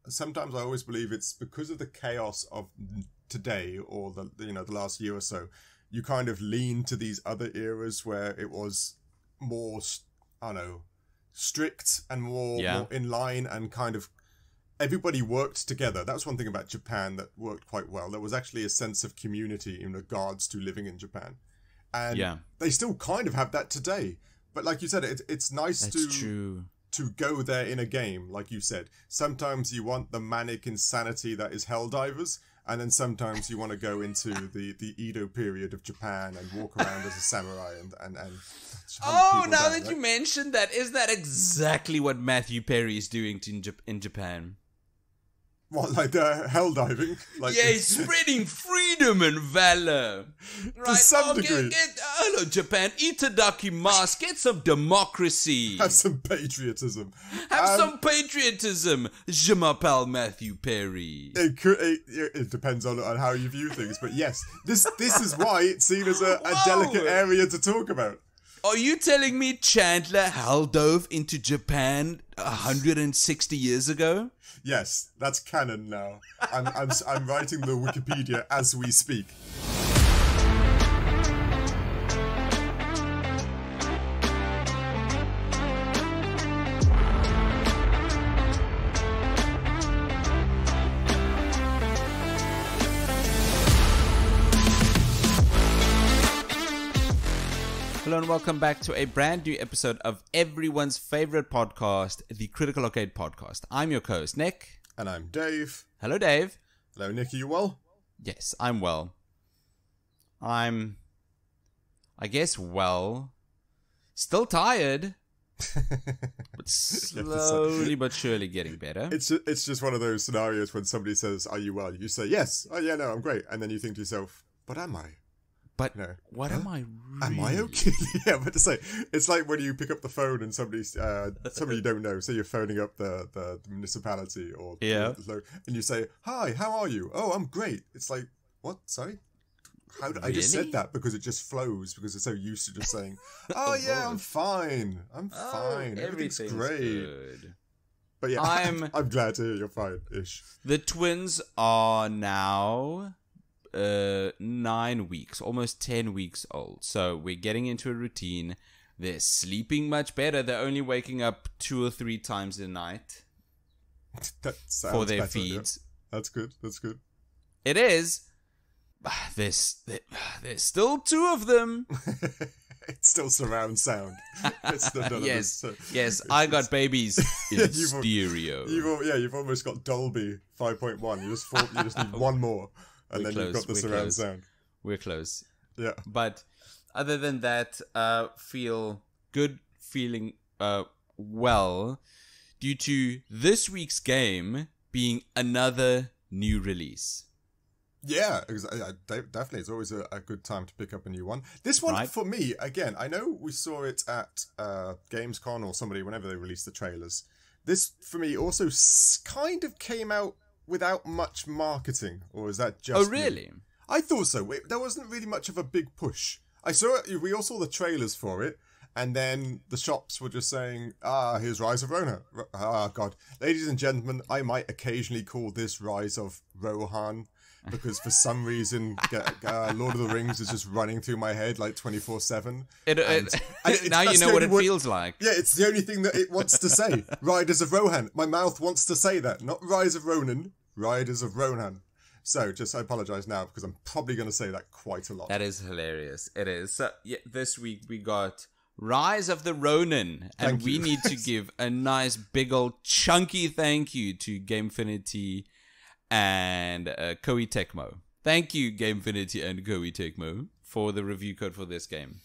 sometimes I always believe it's because of the chaos of today or the last year or so. You kind of lean to these other eras where it was more, I don't know, strict and more in line, and kind of everybody worked together. That was one thing about Japan that worked quite well. There was actually a sense of community in regards to living in Japan. And they still kind of have that today. But like you said, it's nice to go there in a game, like you said. Sometimes you want the manic insanity that is Helldivers, and then sometimes you want to go into the Edo period of Japan and walk around as a samurai and oh, now that you mentioned that, is that exactly what Matthew Perry is doing in Japan? What, like hell diving? Like, he's spreading freedom and valor. Right? To some degree. Hello, Japan. Itadakimasu. Get some democracy. Have some patriotism. Have some patriotism. Je m'appelle Matthew Perry. It depends on how you view things, but yes, this is why it's seen as a delicate area to talk about. Are you telling me Chandler hell dove into Japan 160 years ago? Yes, that's canon now. I'm writing the Wikipedia as we speak. Hello and welcome back to a brand new episode of everyone's favorite podcast, the Critical Arcade Podcast. I'm your co-host, Nick. And I'm Dave. Hello, Dave. Hello, Nick. Are you well? Yes, I'm well. I guess well. Still tired. But slowly but surely getting better. It's just one of those scenarios when somebody says, "Are you well?" You say, "Yes." "Oh, yeah, no, I'm great." And then you think to yourself, "But am I?" But what am I really? Am I okay? Yeah, but to say, it's like when you pick up the phone and somebody you don't know, say you're phoning up the municipality or and you say, "Hi, how are you?" "Oh, I'm great." It's like, what? Sorry? How did I just said that because it just flows because they're so used to just saying, "Oh yeah, I'm fine. I'm fine. Everything's great." Good. But yeah, I'm glad to hear you're fine-ish. The twins are now 9 weeks, almost 10 weeks old. So we're getting into a routine. They're sleeping much better. They're only waking up 2 or 3 times a night for their feeds. Yeah. That's good. That's good. It is. There's still 2 of them. It's still surround sound. It's still yes. I got babies in stereo. You've almost got Dolby 5.1. You just need one more. And then you've got the surround sound. We're close. Yeah. But other than that, feeling well, due to this week's game being another new release. Yeah, definitely. It's always a good time to pick up a new one. This one, for me, again, I know we saw it at Gamescom or somebody, whenever they released the trailers. This, for me, also kind of came out without much marketing, or is that just really? Me? I thought so. There wasn't really much of a big push. We all saw the trailers for it, and then the shops were just saying, here's Rise of Ronin. God. Ladies and gentlemen, I might occasionally call this Rise of Rohan, because for some reason, Lord of the Rings is just running through my head like 24/7. Now you know what it feels like. Yeah, it's the only thing that it wants to say. Riders of Rohan. My mouth wants to say that. Not Rise of Ronin, Riders of Rohan. So, I apologise now because I'm probably going to say that quite a lot. That is hilarious. It is. So, this week we got Rise of the Ronin. And we need to give a nice big old chunky thank you to Gamefinity and Koei Tecmo. Thank you, Gamefinity and Koei Tecmo, for the review code for this game.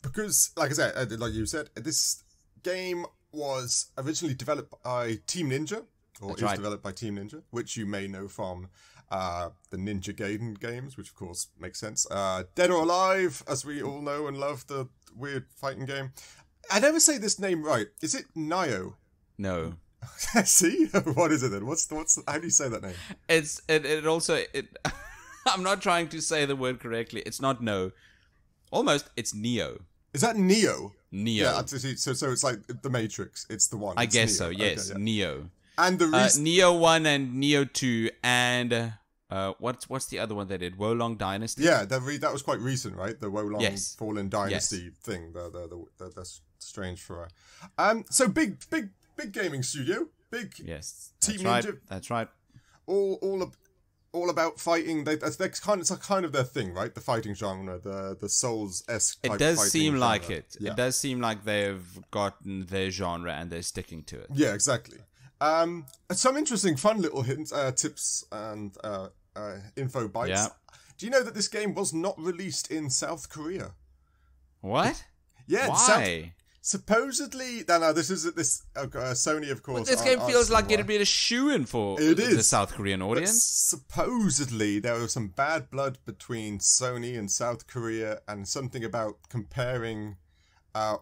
Because, like I said, like you said, this game was originally developed by Team Ninja, or is developed by Team Ninja, which you may know from the Ninja Gaiden games, which of course makes sense. Dead or Alive, as we all know and love, the weird fighting game. I never say this name right. Is it Nioh? No. See? What is it then? How do you say that name? I'm not trying to say the word correctly. It's not no. Almost, it's Neo. Is that Neo? Neo. Yeah, so it's like The Matrix. It's the one. I guess Neo. So, yes, okay, yeah. Neo. And the Neo 1 and Neo 2 and what's the other one they did? Wolong Dynasty. Yeah, that was quite recent, right? The Wolong Fallen Dynasty thing. That's strange for so big gaming studio, big Team Ninja. That's right. All about fighting. It's kind of their thing, right? The fighting genre, the Souls-esque type. It does fighting seem genre. like it. Yeah. It does seem like they've gotten their genre and they're sticking to it. Yeah, exactly. Some interesting, fun little hints, tips, and info bites. Yeah. Do you know that this game was not released in South Korea? What? Yeah. Why? Supposedly, no, this is Sony, of course. Well, this game feels like it'd be a shoo-in for the South Korean audience. But supposedly, there was some bad blood between Sony and South Korea, and something about comparing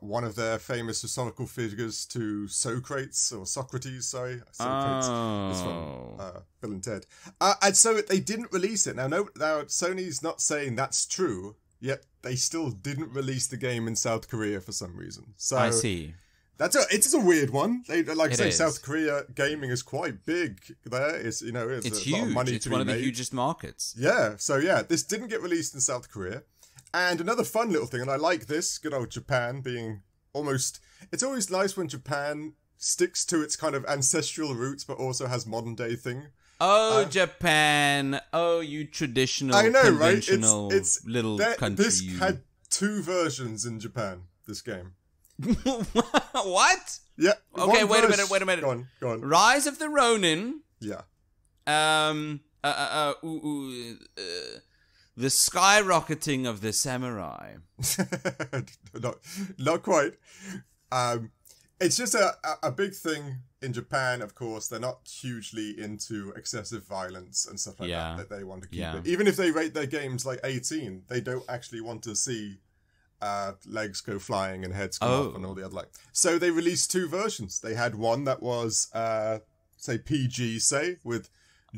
one of their famous historical figures to Socrates, Socrates, sorry. Socrates is from Bill and Ted. And so they didn't release it. Now Sony's not saying that's true, yet they still didn't release the game in South Korea for some reason. So I see. It's a weird one. Like I say, is. South Korea gaming is quite big there. It's huge. A lot of money it's one of the hugest markets. Yeah. So this didn't get released in South Korea. And another fun little thing, and I like this, good old Japan being almost... It's always nice when Japan sticks to its kind of ancestral roots, but also has modern day thing. Oh, Japan. Oh, you traditional, I know, conventional right? It's little country. This had 2 versions in Japan, this game. What? Yeah. Okay, wait a minute. Go on. Rise of the Ronin. Yeah. The skyrocketing of the samurai. not quite. It's just a big thing in Japan, of course. They're not hugely into excessive violence and stuff like that they want to keep it. Even if they rate their games like 18, they don't actually want to see legs go flying and heads come off and all the other like. So they released 2 versions. They had one that was, say, PG, with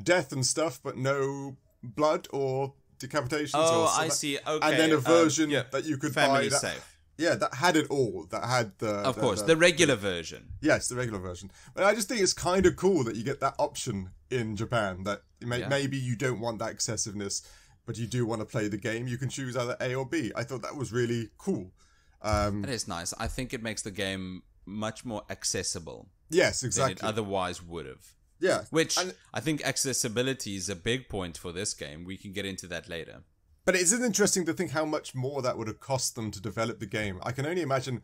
death and stuff, but no blood or decapitations. I see. Okay. And then a version that you could family buy. Safe. Yeah, that had it all. That had the regular version. Yes, the regular version. But I just think it's kind of cool that you get that option in Japan. That maybe you don't want that excessiveness, but you do want to play the game. You can choose either A or B. I thought that was really cool. It is nice. I think it makes the game much more accessible. Yes, exactly. Than it otherwise would have. Yeah. I think accessibility is a big point for this game. We can get into that later. But it's interesting to think how much more that would have cost them to develop the game. I can only imagine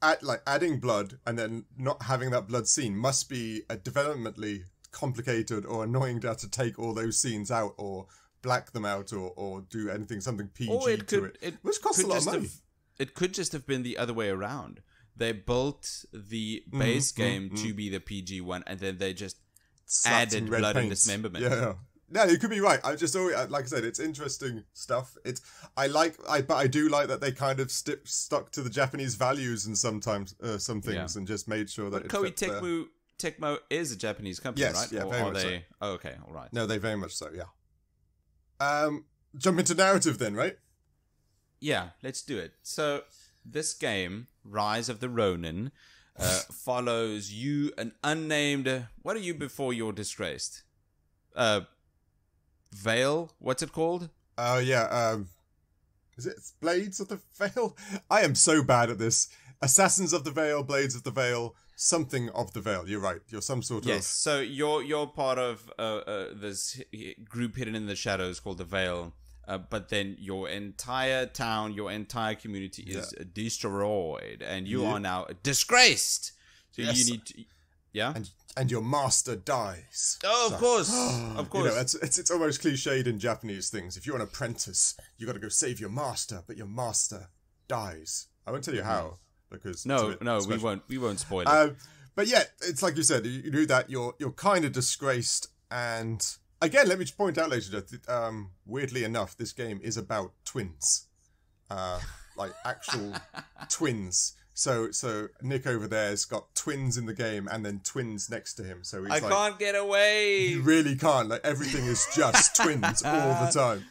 adding blood and then not having that blood scene must be a developmentally complicated or annoying to have to take all those scenes out or black them out or do something PG to it. Which costs a lot of money. It could just have been the other way around. They built the base game to be the PG one, and then they just added blood and dismemberment. Yeah. No, you could be right. I just always, like I said, it's interesting stuff. But I do like that they kind of stuck to the Japanese values and sometimes some things and just made sure that. Koei Tecmo is a Japanese company, right? Yeah, very much so. Oh, okay, all right. No, they very much so. Yeah. Jump into narrative then, right? Yeah, let's do it. So this game, Rise of the Ronin, follows you, an unnamed... What are you before you're disgraced? Veil? What's it called? Oh, yeah. Is it Blades of the Veil? I am so bad at this. Assassins of the Veil, Blades of the Veil, something of the Veil. You're right. You're some sort of... Yes, so you're part of this group hidden in the shadows called the Veil. But then your entire town, your entire community is destroyed, and you are now disgraced. So you need to, and your master dies. Oh, of course, of course. You know, it's almost cliched in Japanese things. If you're an apprentice, you got to go save your master, but your master dies. I won't tell you how because we won't spoil it. But yeah, it's like you said. You do that. You're kind of disgraced and. Again, let me just point out, ladies and gentlemen, weirdly enough, this game is about twins. Like actual twins. So Nick over there has got twins in the game and then twins next to him. So can't get away. You really can't. Like everything is just twins all the time.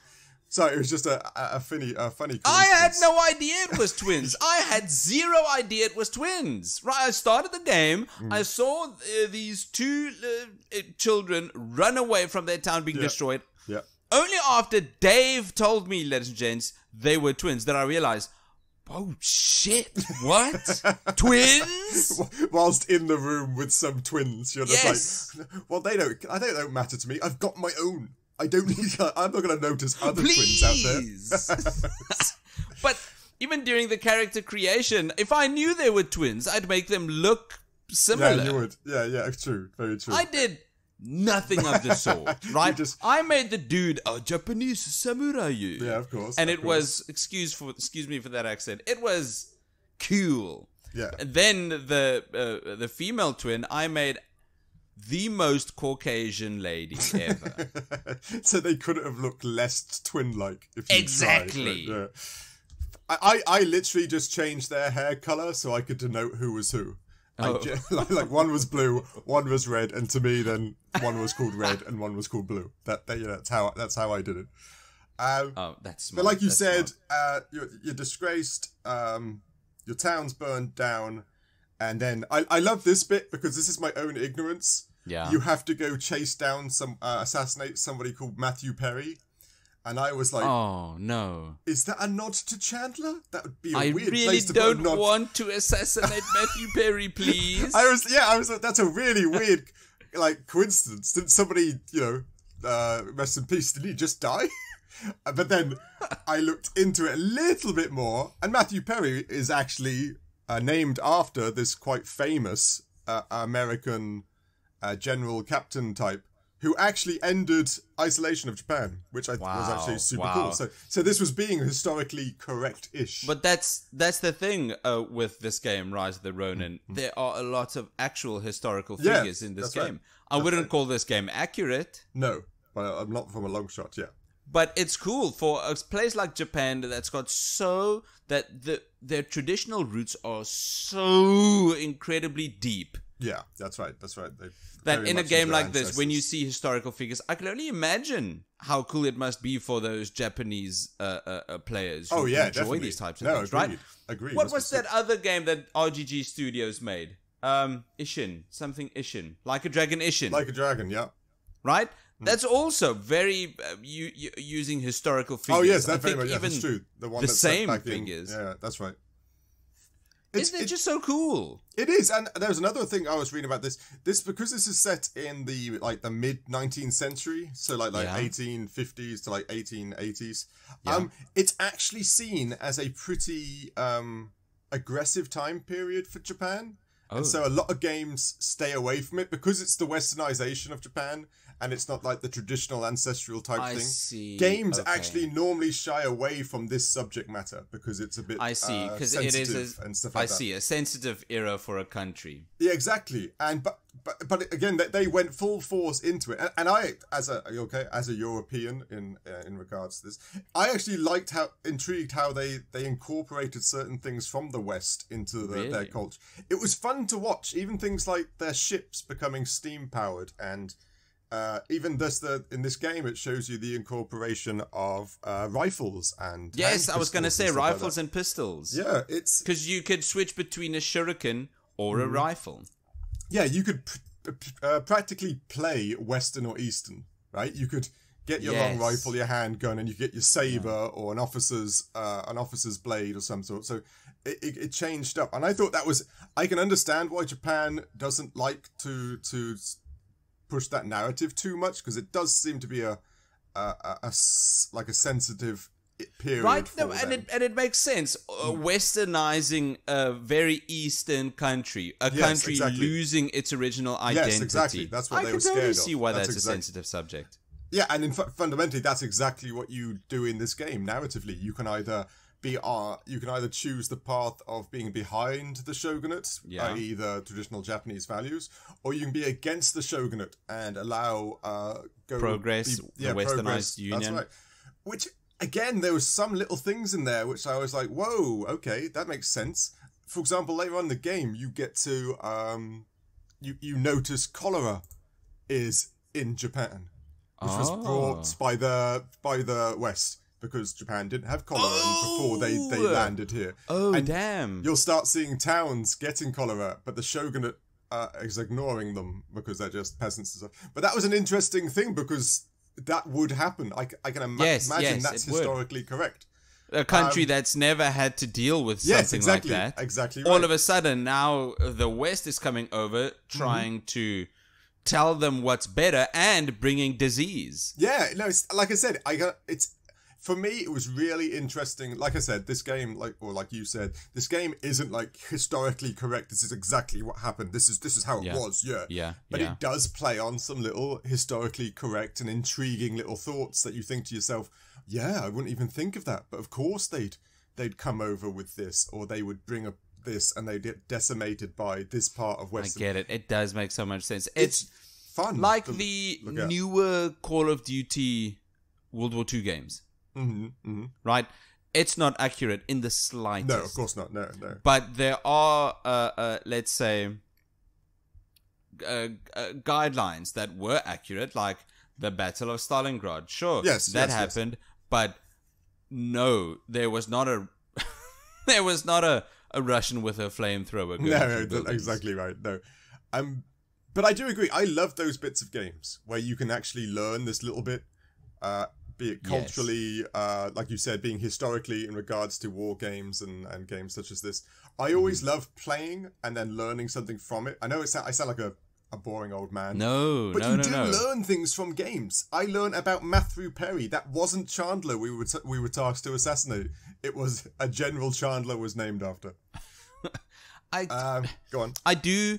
Sorry, it was just a funny coincidence. I had no idea it was twins. I had zero idea it was twins. Right, I started the game. I saw these two children run away from their town being destroyed. Yeah. Only after Dave told me, ladies and gents, they were twins, that I realized, oh shit, what? Twins? Whilst in the room with some twins, you're just like, well, they don't matter to me. I've got my own. I'm not going to notice other twins out there. But even during the character creation, if I knew they were twins, I'd make them look similar. Yeah, you would. Yeah, true. Very true. I did nothing of the sort, right? I made the dude a Japanese samurai. Yeah, of course. And it was, excuse me for that accent, it was cool. Yeah. And then the female twin, I made the most Caucasian lady ever. So they couldn't have looked less twin-like if you exactly. tried. Yeah. I literally just changed their hair color so I could denote who was who. Like one was blue, one was red, and to me, then one was called red and one was called blue. That's how I did it. That's smart. But like you said, you're disgraced. Your town's burned down. And then I love this bit because this is my own ignorance. Yeah. You have to go chase down assassinate somebody called Matthew Perry. And I was like, oh no. Is that a nod to Chandler? That would be a weird place to put a nod. I really don't nod. want to assassinate Matthew Perry, please. I was like, that's a really weird coincidence. Didn't somebody, rest in peace, did he just die? But then I looked into it a little bit more, and Matthew Perry is actually named after this quite famous American general captain type who actually ended isolation of Japan, which was actually super cool. So this was being historically correct-ish. But that's the thing with this game, Rise of the Ronin. There are a lot of actual historical figures in this game. Right. I wouldn't call this game accurate. No, well, I'm not from a long shot, yeah. But it's cool for a place like Japan that's got their traditional roots are so incredibly deep. Yeah, that's right. That in a game like this, when you see historical figures, I can only imagine how cool it must be for those Japanese players who enjoy definitely. these types of things, right? Agreed. What was that other game that RGG Studios made? Ishin. Like a Dragon Ishin. Like a Dragon, yeah. Right? That's also very using historical figures. Oh yes, that's true. The same figures. Yeah, that's right. It's just so cool. It is, and there's another thing I was reading about this. Because this is set in the mid 19th century, so like 1850s to 1880s. Yeah. It's actually seen as a pretty aggressive time period for Japan. Oh. And so a lot of games stay away from it because it's the westernization of Japan. And it's not like the traditional ancestral type thing. See. Games actually normally shy away from this subject matter because it's a bit because it is and stuff like that. a sensitive era for a country. Yeah, exactly. And but again, they went full force into it. And I, as a European in regards to this, I actually intrigued how they incorporated certain things from the West into their culture. It was fun to watch, even things like their ships becoming steam powered and. Even in this game, it shows you the incorporation of rifles and yes, I was going to say rifles and pistols. Yeah, it's because you could switch between a shuriken or a rifle. Yeah, you could practically play Western or Eastern, right? You could get your long rifle, your handgun, and you get your saber or an officer's blade or some sort. So it changed up, and I thought I can understand why Japan doesn't like to push that narrative too much because it does seem to be a sensitive period, right? For them. And it makes sense. Westernizing a very Eastern country, country losing its original identity. Yes, exactly. That's what they were scared of. I can totally see why that's a sensitive subject. Yeah, and fundamentally, that's exactly what you do in this game. Narratively, you can either choose the path of being behind the shogunate, i.e. the traditional Japanese values, or you can be against the shogunate and allow the westernized union. That's right. Which, again, there was some little things in there which I was like, whoa, okay, that makes sense. For example, later on in the game, you get to, you notice cholera is in Japan, which was brought by the West. because Japan didn't have cholera before they landed here. Oh, and damn. You'll start seeing towns getting cholera, but the shogunate is ignoring them because they're just peasants and stuff. But that was an interesting thing because that would happen. I can imagine that's historically correct. A country that's never had to deal with something like that. Exactly right. All of a sudden, now the West is coming over, trying to tell them what's better and bringing disease. Yeah, no, it's, like I said, for me, it was really interesting. Like I said, this game, like you said, this game isn't like historically correct. This is exactly what happened. This is how it was. Yeah. But it does play on some little historically correct and intriguing little thoughts that you think to yourself, yeah, I wouldn't even think of that. But of course they'd come over with this, or they would bring up this, and they'd get decimated by this part of Western. I get it. It does make so much sense. It's fun. Like the newer Call of Duty World War II games. Right? It's not accurate in the slightest. No, of course not. No. But there are, let's say, guidelines that were accurate, like the Battle of Stalingrad. Sure, that happened, but no, there was not a Russian with a flamethrower. No, exactly right. No, but I do agree. I love those bits of games where you can actually learn this little bit, be it culturally, like you said, being historically in regards to war games and games such as this. I always love playing and then learning something from it. I know I sound like a boring old man. But you do learn things from games. I learned about Matthew Perry. That wasn't Chandler we were tasked to assassinate. It was a General Chandler was named after. Go on. I do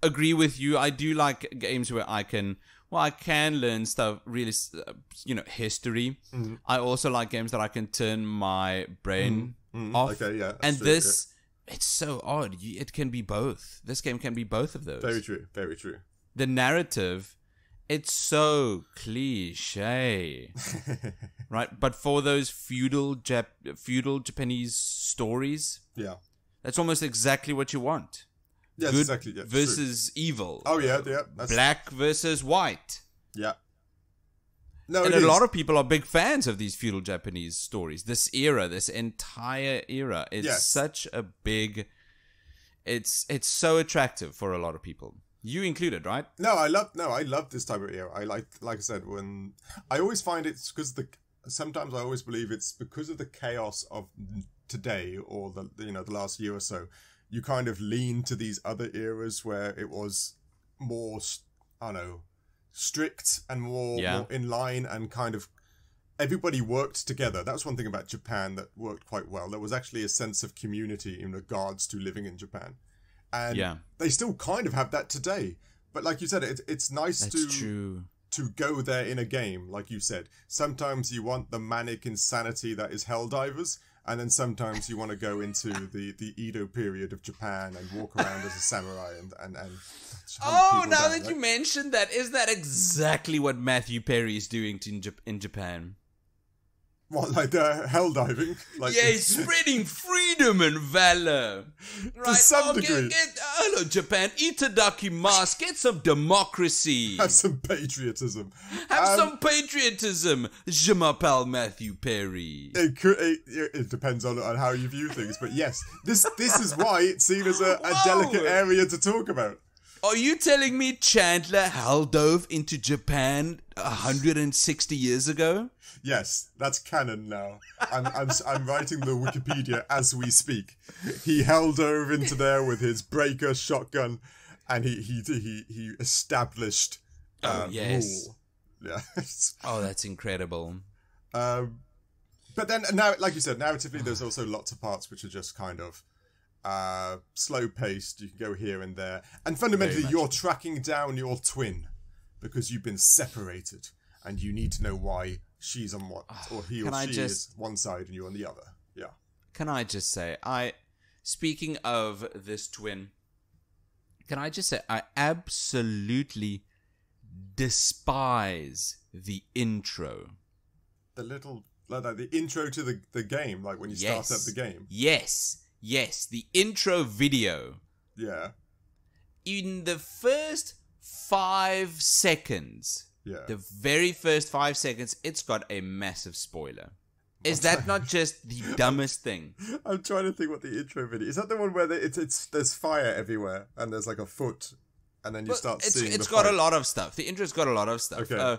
agree with you. I do like games where I can learn stuff, really, history. I also like games that I can turn my brain off. Okay, yeah. And true, it's so odd. It can be both. This game can be both of those. Very true. Very true. The narrative, it's so cliche, right? But for those feudal Japanese stories, that's almost exactly what you want. Yes, good exactly. Yeah, versus evil. Oh yeah. Black versus white. Yeah. And a lot of people are big fans of these feudal Japanese stories. This era, this entire era, it's such a big. It's so attractive for a lot of people. You included, right? I love this type of era. I like I said, when I always find it's because sometimes I always believe it's because of the chaos of today or the last year or so. You kind of lean to these other eras where it was more, I don't know, strict and more in line, and kind of everybody worked together. That's one thing about Japan that worked quite well. There was actually a sense of community in regards to living in Japan. And they still kind of have that today. But like you said, it's nice to go there in a game, like you said. Sometimes you want the manic insanity that is Helldivers, and then sometimes you want to go into the Edo period of Japan and walk around as a samurai and now that you mentioned that, is that exactly what Matthew Perry is doing in Japan? What, like helldiving? He's spreading freedom and valor. Right? To some degree. Hello, Japan. Itadakimasu. Get some democracy. Have some patriotism. Have some patriotism. Je m'appelle Matthew Perry. It depends on how you view things, but yes, this is why it's seen as a delicate area to talk about. Are you telling me Chandler hell-dove into Japan 160 years ago? Yes, that's canon now. I'm writing the Wikipedia as we speak. He hell-dove into there with his breaker shotgun, and he established rule. Yeah. Oh, that's incredible. But then now, like you said, narratively, there's also lots of parts which are just kind of slow paced. You can go here and there, and fundamentally you're tracking down your twin because you've been separated and you need to know why she's on what, or he or she is one side and you're on the other. Can I just say, speaking of this twin, can I just say I absolutely despise the intro. The intro to the game, like when you start up the game. Yes, the intro video. Yeah. In the first 5 seconds, the very first 5 seconds, it's got a massive spoiler. Is that not just the dumbest thing? I'm trying to think what the intro video is. That the one where there's fire everywhere and there's like a foot, and then you start seeing. It's got a lot of stuff. The intro's got a lot of stuff. Okay.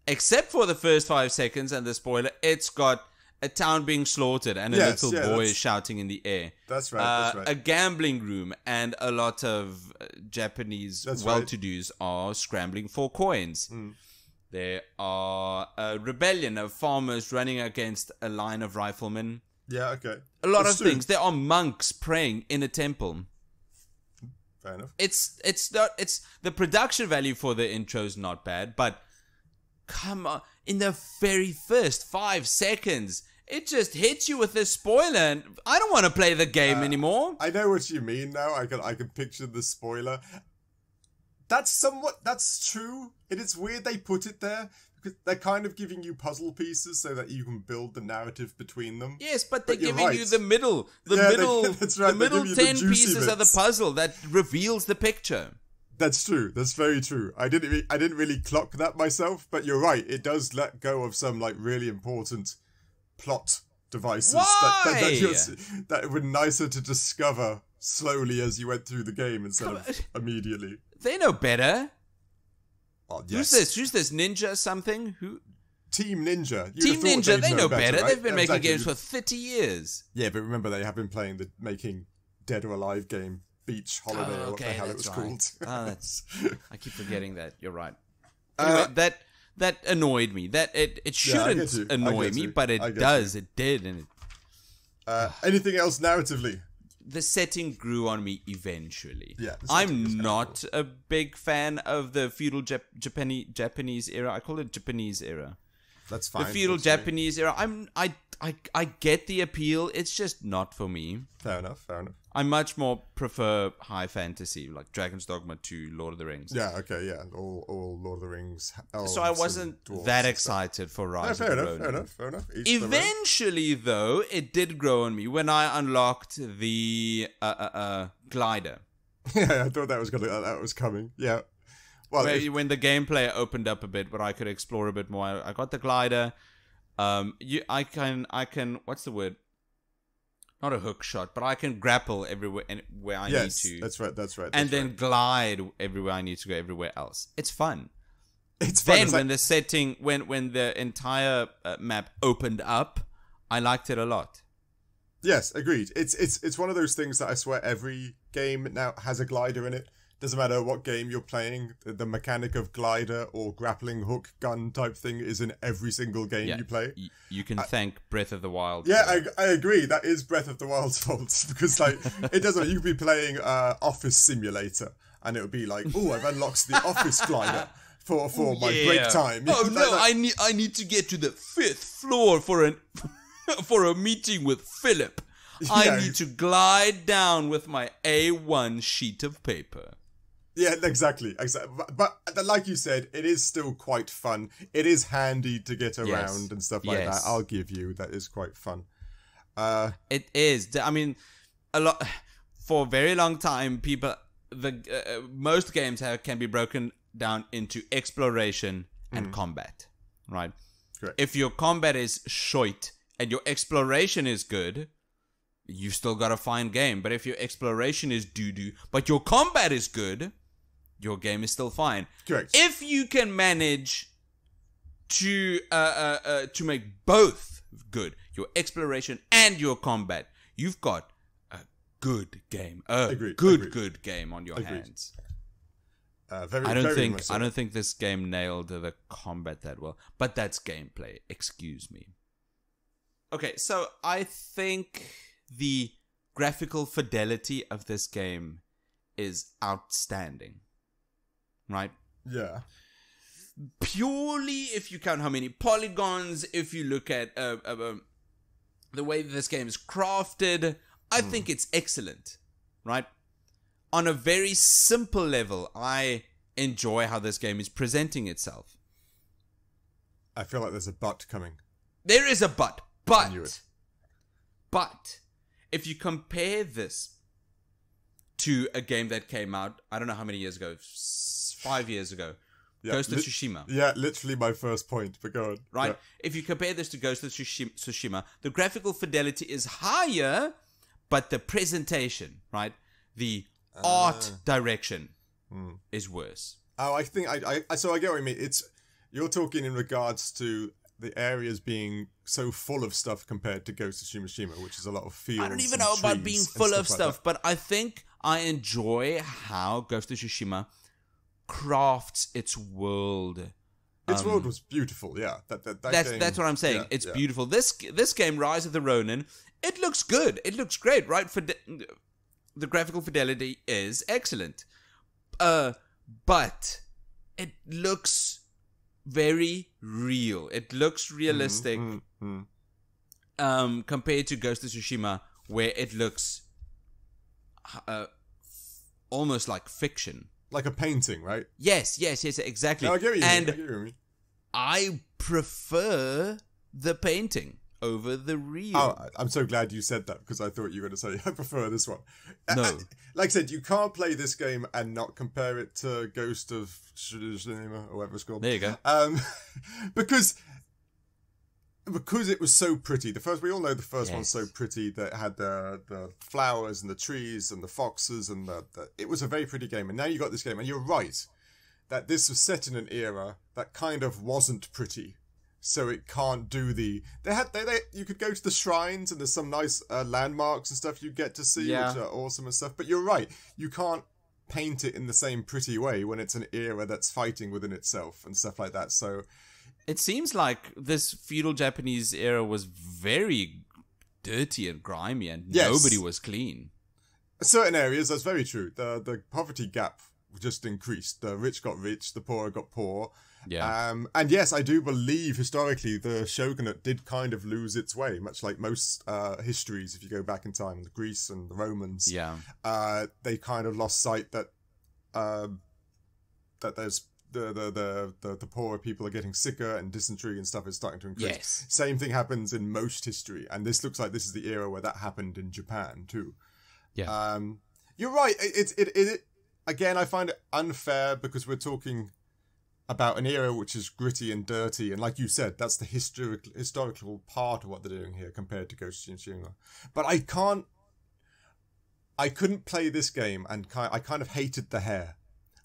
Except for the first 5 seconds and the spoiler, it's got a town being slaughtered and a little boy shouting in the air. That's right. A gambling room and a lot of Japanese well-to-dos are scrambling for coins. There are a rebellion of farmers running against a line of riflemen. Yeah, okay. A lot of things. There are monks praying in a temple. Fair enough. It's the production value for the intro is not bad, but come on, in the very first 5 seconds, it just hits you with a spoiler, and I don't want to play the game anymore. I know what you mean now. I can picture the spoiler. That's true. It is weird they put it there because they're kind of giving you puzzle pieces so that you can build the narrative between them. Yes, but they're giving you the middle, the middle 10 pieces of the puzzle that reveals the picture. That's true. That's very true. I didn't really clock that myself, but you're right. It does let go of some like really important plot devices that were nicer to discover slowly as you went through the game instead of immediately. They know better. Oh, yes. Who's this ninja something? Who? Team Ninja. Team Ninja. They know better. Right? They've been making games for 30 years. Yeah, but remember they have been making Dead or Alive game. Beach Holiday, or what the hell it was called. I keep forgetting that. You're right. Anyway, that annoyed me. That it shouldn't annoy me, but it does. It did. And anything else narratively? The setting grew on me eventually. Yeah, I'm not a big fan of the feudal Japanese era. I call it Japanese era. That's fine. The feudal Japanese era. I get the appeal. It's just not for me. Fair enough. I much more prefer high fantasy, like Dragon's Dogma 2, Lord of the Rings. Yeah, okay, yeah. All Lord of the Rings. So I wasn't that excited for Rise of the Ronin. Fair enough. Eventually, though, it did grow on me when I unlocked the glider. Yeah, I thought that was coming. Yeah. Well, when the gameplay opened up a bit, where I could explore a bit more, I got the glider. I can. What's the word? Not a hook shot, but I can grapple everywhere where I need to. That's right. And then glide everywhere I need to go, everywhere else. It's fun. It's fun. Then when the setting, when the entire map opened up, I liked it a lot. Yes, agreed. It's one of those things that I swear every game now has a glider in it. Doesn't matter what game you're playing, the mechanic of glider or grappling hook gun type thing is in every single game you play. You can thank Breath of the Wild. Yeah, I agree. That is Breath of the Wild's fault because like it doesn't. You could be playing Office Simulator and it would be like, oh, I've unlocked the Office glider for my break time. Oh no, I need to get to the 5th floor for for a meeting with Philip. I need to glide down with my A1 sheet of paper. Yeah, exactly. But like you said, it is still quite fun. It is handy to get around and stuff like that. I'll give you that is quite fun. It is. I mean, for a very long time, most games can be broken down into exploration and combat, right? Correct. If your combat is shite and your exploration is good, you still got a fine game. But if your exploration is doo-doo, but your combat is good, your game is still fine. Correct. If you can manage to make both good, your exploration and your combat, you've got a good game. Good game on your hands. I don't think this game nailed the combat that well, but that's gameplay. Excuse me. Okay, so I think the graphical fidelity of this game is outstanding. Right? Yeah. Purely if you count how many polygons, if you look at the way this game is crafted, I think it's excellent. Right? On a very simple level, I enjoy how this game is presenting itself. I feel like there's a but coming. There is a but. I knew it. But if you compare this to a game that came out, I don't know how many years ago, 5 years ago, Ghost of Tsushima. Yeah, literally my first point, but go on. Right? Yeah. If you compare this to Ghost of Tsushima, the graphical fidelity is higher, but the presentation, right? The art direction is worse. Oh, I think so I get what you mean. You're talking in regards to the areas being so full of stuff compared to Ghost of Tsushima, which is a lot of fields. I don't even know about being full of stuff, but I think I enjoy how Ghost of Tsushima crafts its world. Its world was beautiful, yeah. That's what I'm saying. Yeah, it's beautiful. This game, Rise of the Ronin, it looks good. It looks great, right? The graphical fidelity is excellent. But it looks very real. It looks realistic compared to Ghost of Tsushima, where it looks almost like fiction. Like a painting, right? Yes, exactly. No, I get what you and mean. I prefer the painting over the real. Oh, I'm so glad you said that, because I thought you were going to say, I prefer this one. No. Like I said, you can't play this game and not compare it to Ghost of Tsushima, or whatever it's called. There you go. Because it was so pretty. We all know the first one's so pretty, that it had the flowers and the trees and the foxes, and it was a very pretty game. And now you got this game, and you're right that this was set in an era that kind of wasn't pretty. So it can't do you could go to the shrines, and there's some nice landmarks and stuff you get to see, which are awesome and stuff. But you're right, you can't paint it in the same pretty way when it's an era that's fighting within itself and stuff like that. So it seems like this feudal Japanese era was very dirty and grimy, and nobody was clean. Certain areas, that's very true. The poverty gap just increased. The rich got rich, the poor got poor. Yeah. And yes, I do believe historically the shogunate did kind of lose its way, much like most histories. If you go back in time, the Greece and the Romans, they kind of lost sight that there's the poorer people are getting sicker, and dysentery and stuff is starting to increase. Yes. Same thing happens in most history, and this looks like this is the era where that happened in Japan too. Yeah. You're right. It again, I find it unfair, because we're talking about an era which is gritty and dirty, and like you said, that's the historical part of what they're doing here compared to Ghost of Tsushima. But I couldn't play this game, and I kind of hated the hair.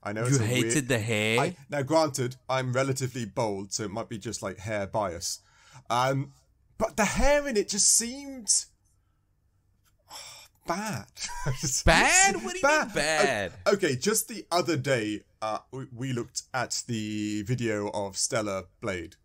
I know you hated the hair. Now, granted, I'm relatively bold, so it might be just like hair bias. But the hair in it just seemed bad. Bad? What do you mean bad? Okay, just the other day, we looked at the video of Stellar Blade.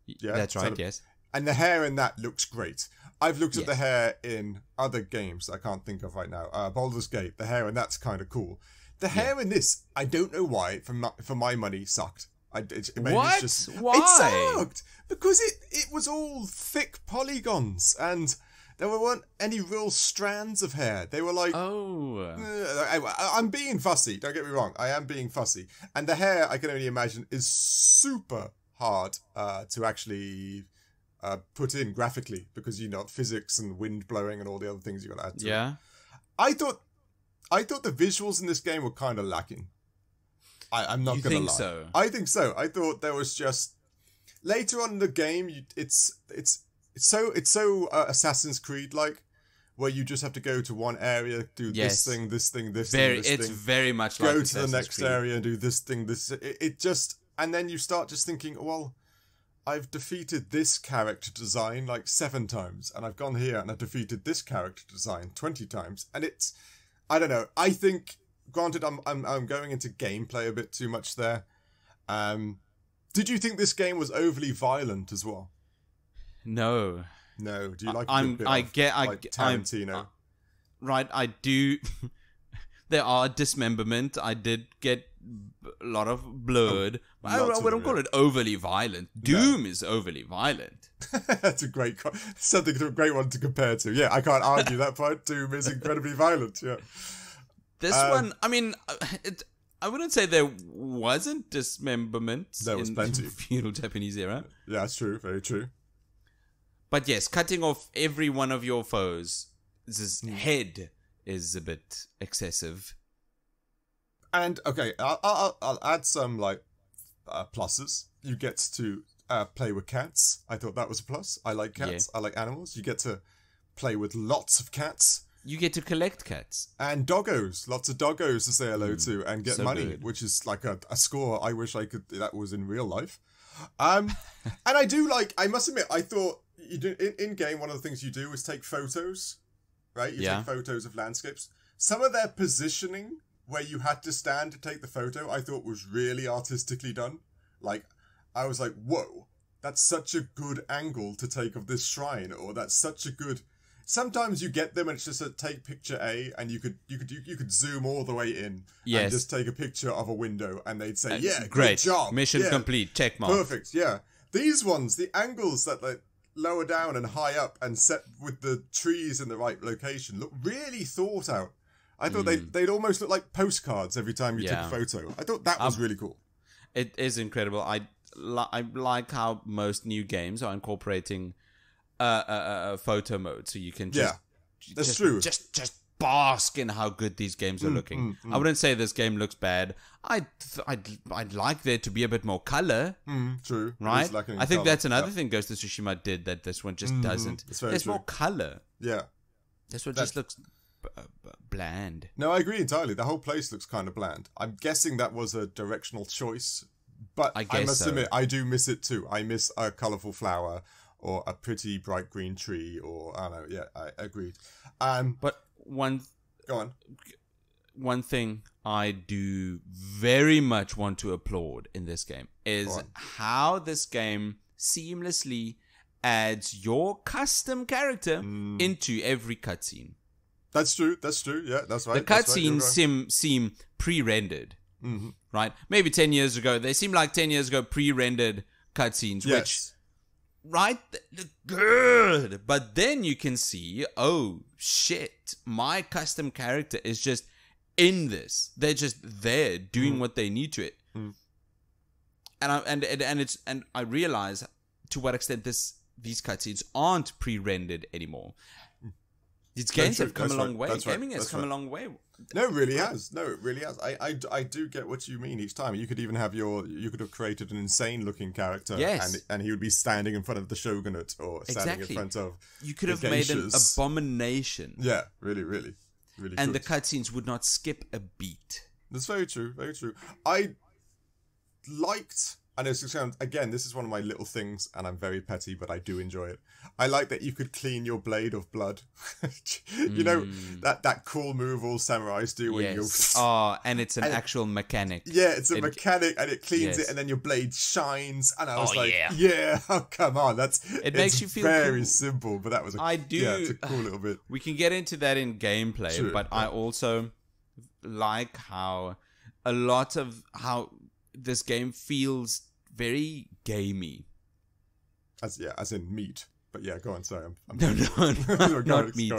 Yeah, that's right, yes. And the hair in that looks great. I've looked at the hair in other games I can't think of right now. Baldur's Gate, the hair in that's kind of cool. The hair in this, I don't know why, for my money, sucked. Why? It sucked! Because it was all thick polygons, and there weren't any real strands of hair. They were like... I'm being fussy, don't get me wrong. I am being fussy. And the hair, I can only imagine, is super hard to actually put in graphically, because, physics and wind blowing and all the other things you got to add to it. I thought the visuals in this game were kind of lacking. I'm not going to lie. You think so? I think so. I thought there was just... Later on in the game, it's so Assassin's Creed-like, where you just have to go to one area, do this thing, this thing, this thing, this thing. It's very much like Assassin's Creed. Go to the next area and do this thing, this... It just... And then you start just thinking, well, I've defeated this character design like 7 times, and I've gone here and I've defeated this character design 20 times, and it's... I don't know. I think, granted, I'm going into gameplay a bit too much there. Did you think this game was overly violent as well? No. No. Do you like Tarantino? Right, I do. There are dismemberment. I did get a lot of blood. I wouldn't call it overly violent. Doom is overly violent. That's a great great one to compare to. Yeah, I can't argue that point. Doom is incredibly violent. Yeah. This one, I mean, I wouldn't say there wasn't dismemberment. There was plenty. In feudal Japanese era. Yeah, that's true. Very true. But yes, cutting off every one of your foes' head is a bit excessive. And okay, I'll add some like pluses. You get to play with cats. I thought that was a plus. I like cats. I like animals. You get to play with lots of cats. You get to collect cats. And doggos. Lots of doggos to say hello to and get money, good. which is like a score I wish I could. That was in real life. And I do like, I must admit, I thought you do, in game, one of the things you do is take photos, right? You take photos of landscapes. Some of their positioning, where you had to stand to take the photo, I thought was really artistically done. Like, I was like, whoa, that's such a good angle to take of this shrine, or that's such a good... Sometimes you get them and it's just a take picture A, and you could zoom all the way in and just take a picture of a window, and they'd say, yeah, great good job. Mission complete, check mark. Perfect, yeah. These ones, the angles that like lower down and high up and set with the trees in the right location look really thought out. I thought they'd almost look like postcards every time you took a photo. I thought that was really cool. It is incredible. I like how most new games are incorporating a photo mode, so you can just bask in how good these games are looking. I wouldn't say this game looks bad. I'd like there to be a bit more color. True, right? I think that's another thing Ghost of Tsushima did that this one just doesn't. There's more color. Yeah, this one just looks bland. No, I agree entirely. The whole place looks kind of bland. I'm guessing that was a directional choice, but I must admit, I do miss it too. I miss a colourful flower or a pretty bright green tree, or I don't know. Yeah, I agreed. But go on. One thing I do very much want to applaud in this game is how this game seamlessly adds your custom character into every cutscene. That's true. Yeah, that's right. The cutscenes seem pre-rendered, right? Maybe 10 years ago, they seem like 10 years ago pre-rendered cutscenes, which, right, look good. But then you can see, oh shit, my custom character is just in this. They're just there doing what they need to it. And I realize to what extent these cutscenes aren't pre-rendered anymore. These games have come a long way. Gaming has come a long way. No, it really has. I do get what you mean each time. You could even have you could have created an insane looking character. Yes. And he would be standing in front of the shogunate or standing in front of You could have made an abomination. Yeah, really and the cutscenes would not skip a beat. That's very true. I liked, and it's again, this is one of my little things, and I'm very petty, but I do enjoy it. I like that you could clean your blade of blood. You know, that cool move all samurais do when you... and it's an actual mechanic. Yeah, it's a mechanic, and it cleans it, and then your blade shines, and I was oh, come on, it makes you feel very simple, but that was it's a cool little bit. We can get into that in gameplay, but I also like how a lot of how this game feels very gamey. As in meat. But yeah, go on. Sorry, not meat.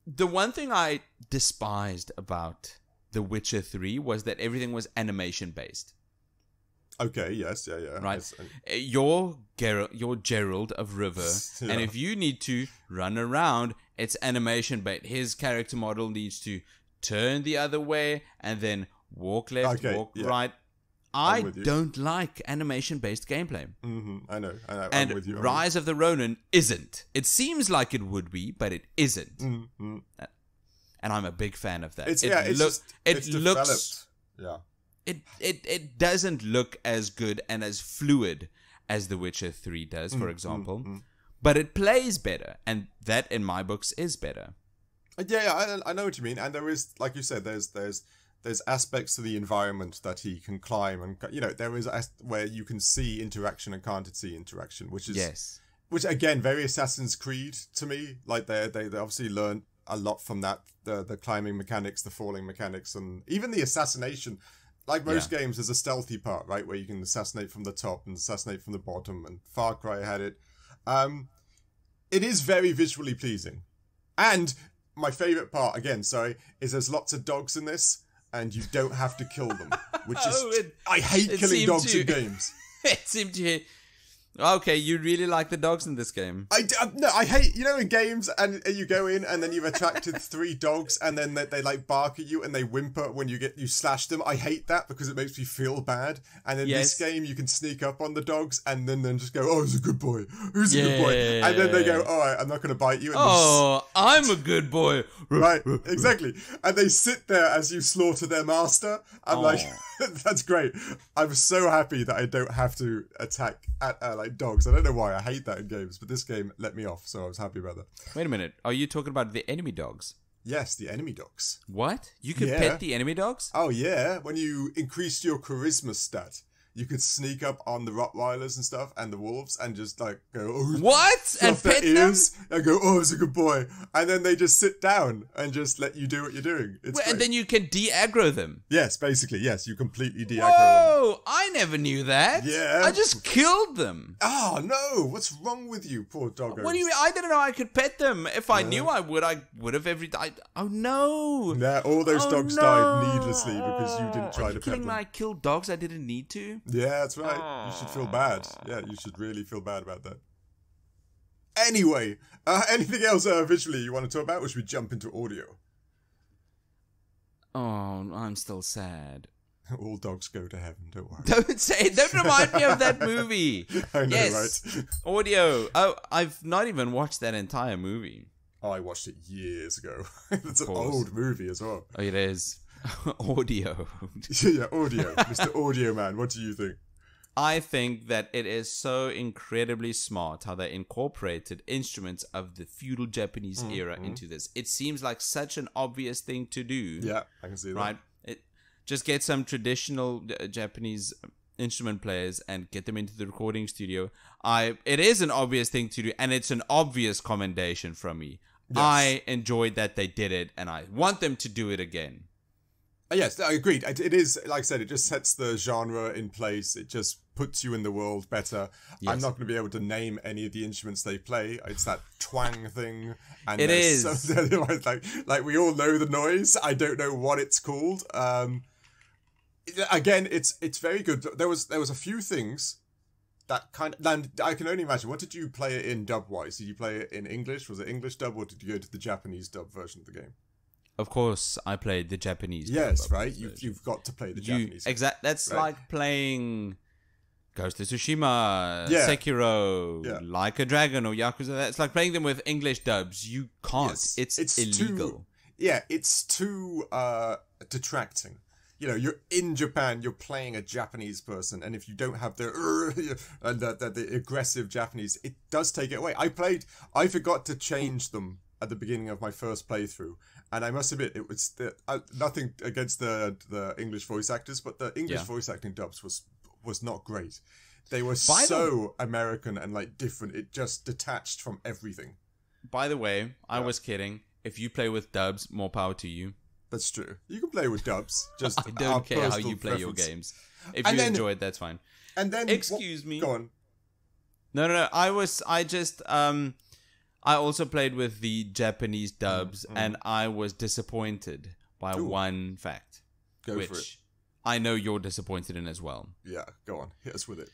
The one thing I despised about The Witcher 3 was that everything was animation based. Okay. Yes. Yeah. Right. You're Geralt of Rivia, and if you need to run around, it's animation based. His character model needs to turn the other way and then walk left, walk right. I don't like animation-based gameplay. I know. And with you. Rise of the Ronin isn't. It seems like it would be, but it isn't. And I'm a big fan of that. It's developed. Yeah. It doesn't look as good and as fluid as The Witcher 3 does, for example. But it plays better, and that, in my books, is better. Yeah, I know what you mean. And there is, like you said, there's aspects to the environment that he can climb, and there is where you can see interaction and can't see interaction, which is which again very Assassin's Creed to me. Like they obviously learned a lot from that, the climbing mechanics, the falling mechanics, and even the assassination. Like most games, there's a stealthy part, right, where you can assassinate from the top and assassinate from the bottom, and Far Cry had it. It is very visually pleasing, and my favorite part again, is there's lots of dogs in this. And you don't have to kill them, which is... I hate killing dogs in games. It seemed to... Okay, you really like the dogs in this game. No, I hate, in games and you go in and then you've attracted 3 dogs and then they like bark at you and they whimper when you slash them. I hate that because it makes me feel bad. And in this game, you can sneak up on the dogs and then just go, oh, he's a good boy. Who's a good boy? And then they go, all right, I'm not going to bite you. And I'm a good boy. Right, exactly. And they sit there as you slaughter their master. I'm like, that's great. I'm so happy that I don't have to attack like dogs. I don't know why. I hate that in games, but this game let me off, so I was happy about that. Wait a minute. Are you talking about the enemy dogs? Yes, the enemy dogs. What? You could pet the enemy dogs? Oh, yeah. When you increased your charisma stat, you could sneak up on the Rottweilers and stuff and the wolves and just like go, oh, what? And pet them? And go, oh, it's a good boy. And then they just sit down and just let you do what you're doing. And then you can de-aggro them. Yes, basically, yes. You completely de-aggro them. Whoa, I never knew that. Yeah. I just killed them. Oh, no. What's wrong with you, poor doggos? What do you mean? I didn't know I could pet them. If I knew I would have every time. Oh, no. Nah, all those dogs died needlessly because you didn't try to pet them. I killed dogs I didn't need to? Yeah, that's right. You should feel bad. Yeah, you should really feel bad about that. Anyway, anything else visually you want to talk about, or should we jump into audio? Oh, I'm still sad. All dogs go to heaven, don't worry. Don't say it. Don't remind me of that movie. I know, right? Audio. Oh, I've not even watched that entire movie. Oh, I watched it years ago. It's an old movie as well. Oh, it is. Audio. Yeah, audio. Mr. Audio Man, what do you think? I think that it is so incredibly smart how they incorporated instruments of the feudal Japanese era into this. It seems like such an obvious thing to do. Yeah, I can see that. Right? Just get some traditional Japanese instrument players and get them into the recording studio. It is an obvious thing to do, and it's an obvious commendation from me. Yes. I enjoyed that they did it, and I want them to do it again. Yes, I agreed. It is, like I said, it just sets the genre in place. It just puts you in the world better. Yes. I'm not going to be able to name any of the instruments they play. It's that twang thing. And it is. Like we all know the noise. I don't know what it's called. Again, it's very good. There was a few things that kind of, and I can only imagine. What did you play it in dub-wise? Did you play it in English? Was it English dub, or did you go to the Japanese dub version of the game? Of course, I played the Japanese. Yes, right. You've got to play the Japanese. That's right? Like playing Ghost of Tsushima, Sekiro, Like a Dragon, or Yakuza. It's like playing them with English dubs. You can't. Yes. It's illegal. It's too detracting. You're in Japan, you're playing a Japanese person, and if you don't have the aggressive Japanese, it does take it away. I forgot to change them at the beginning of my first playthrough, and I must admit, it was nothing against the English voice actors, but the English voice acting dubs was not great. They were so American and like different. It just detached from everything. By the way, I was kidding. If you play with dubs, more power to you. That's true. You can play with dubs. Just I don't care how you play your games. If you enjoy it, that's fine. And then excuse me. Go on. No. I also played with the Japanese dubs, and I was disappointed by one fact. Go for it. I know you're disappointed in as well. Yeah, go on. Hit us with it.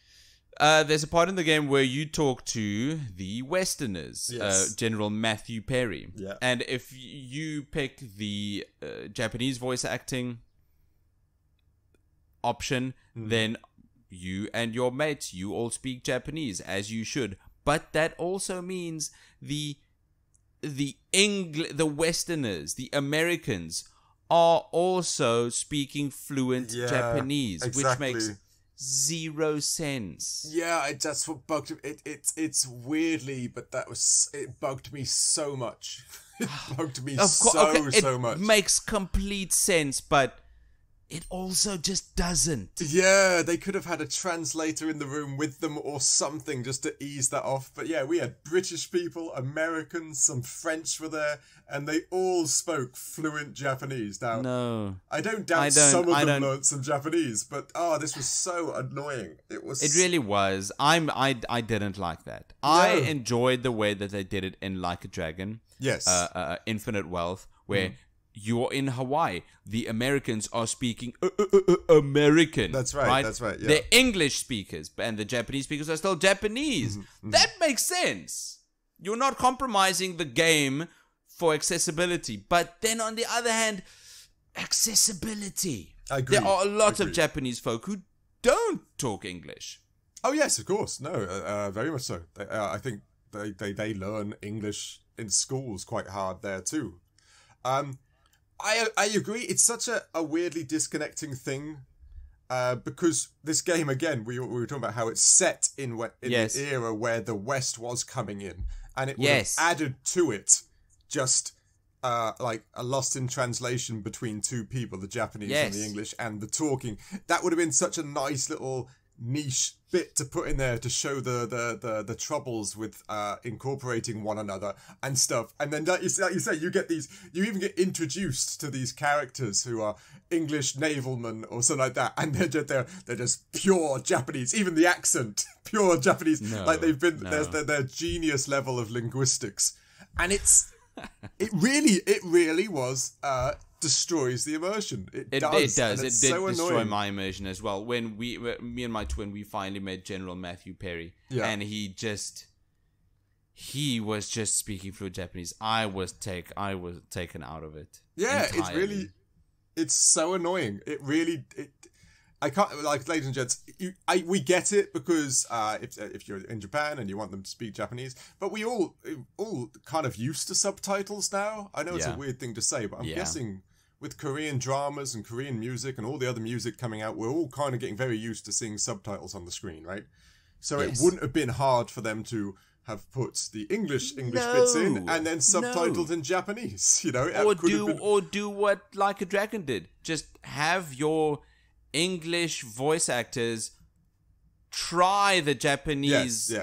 There's a part in the game where you talk to the Westerners, General Matthew Perry. Yeah. And if you pick the Japanese voice acting option, then you and your mates, you all speak Japanese, as you should. But that also means the Westerners, the Americans, are also speaking fluent Japanese, exactly. Which makes zero sense. Yeah, that's what bugged me. It's weirdly, but it bugged me so much. It bugged me so much. It makes complete sense, but it also just doesn't. Yeah, they could have had a translator in the room with them or something just to ease that off. But yeah, we had British people, Americans, some French were there, and they all spoke fluent Japanese. Now, no, I don't doubt some of them learned some Japanese, but this was so annoying. It really was. I didn't like that. No. I enjoyed the way that they did it in Like a Dragon. Yes. Infinite Wealth, where you're in Hawaii. The Americans are speaking American. That's right. That's right. Yeah. They're English speakers, and the Japanese speakers are still Japanese. That makes sense. You're not compromising the game for accessibility. But then on the other hand, accessibility. I agree. There are a lot of Japanese folk who don't talk English. Oh, yes, of course. No, very much so. I think they learn English in schools quite hard there too. I agree. It's such a weirdly disconnecting thing, because this game, again, we were talking about how it's set in the era where the West was coming in, and it would have added to it just like a lost in translation between two people, the Japanese and the English, and the talking. That would have been such a nice little niche bit to put in there to show the troubles with incorporating one another and stuff. And then like you say, you even get introduced to these characters who are English navalmen or something like that, and they're just pure Japanese. Even the accent, pure Japanese. Their genius level of linguistics, and it really was destroys the immersion. It does. It did destroy my immersion as well. When me and my twin, we finally met General Matthew Perry, and he was just speaking fluent Japanese. I was taken out of it. Yeah, entirely. It's so annoying. I can't, like, ladies and gents, we get it because if you're in Japan and you want them to speak Japanese, but we all kind of used to subtitles now. I know it's a weird thing to say, but I'm guessing with Korean dramas and Korean music and all the other music coming out, we're all kind of getting very used to seeing subtitles on the screen, right? So it wouldn't have been hard for them to have put the English bits in and then subtitled in Japanese, you know? Or do what Like a Dragon did. Just have your English voice actors try the Japanese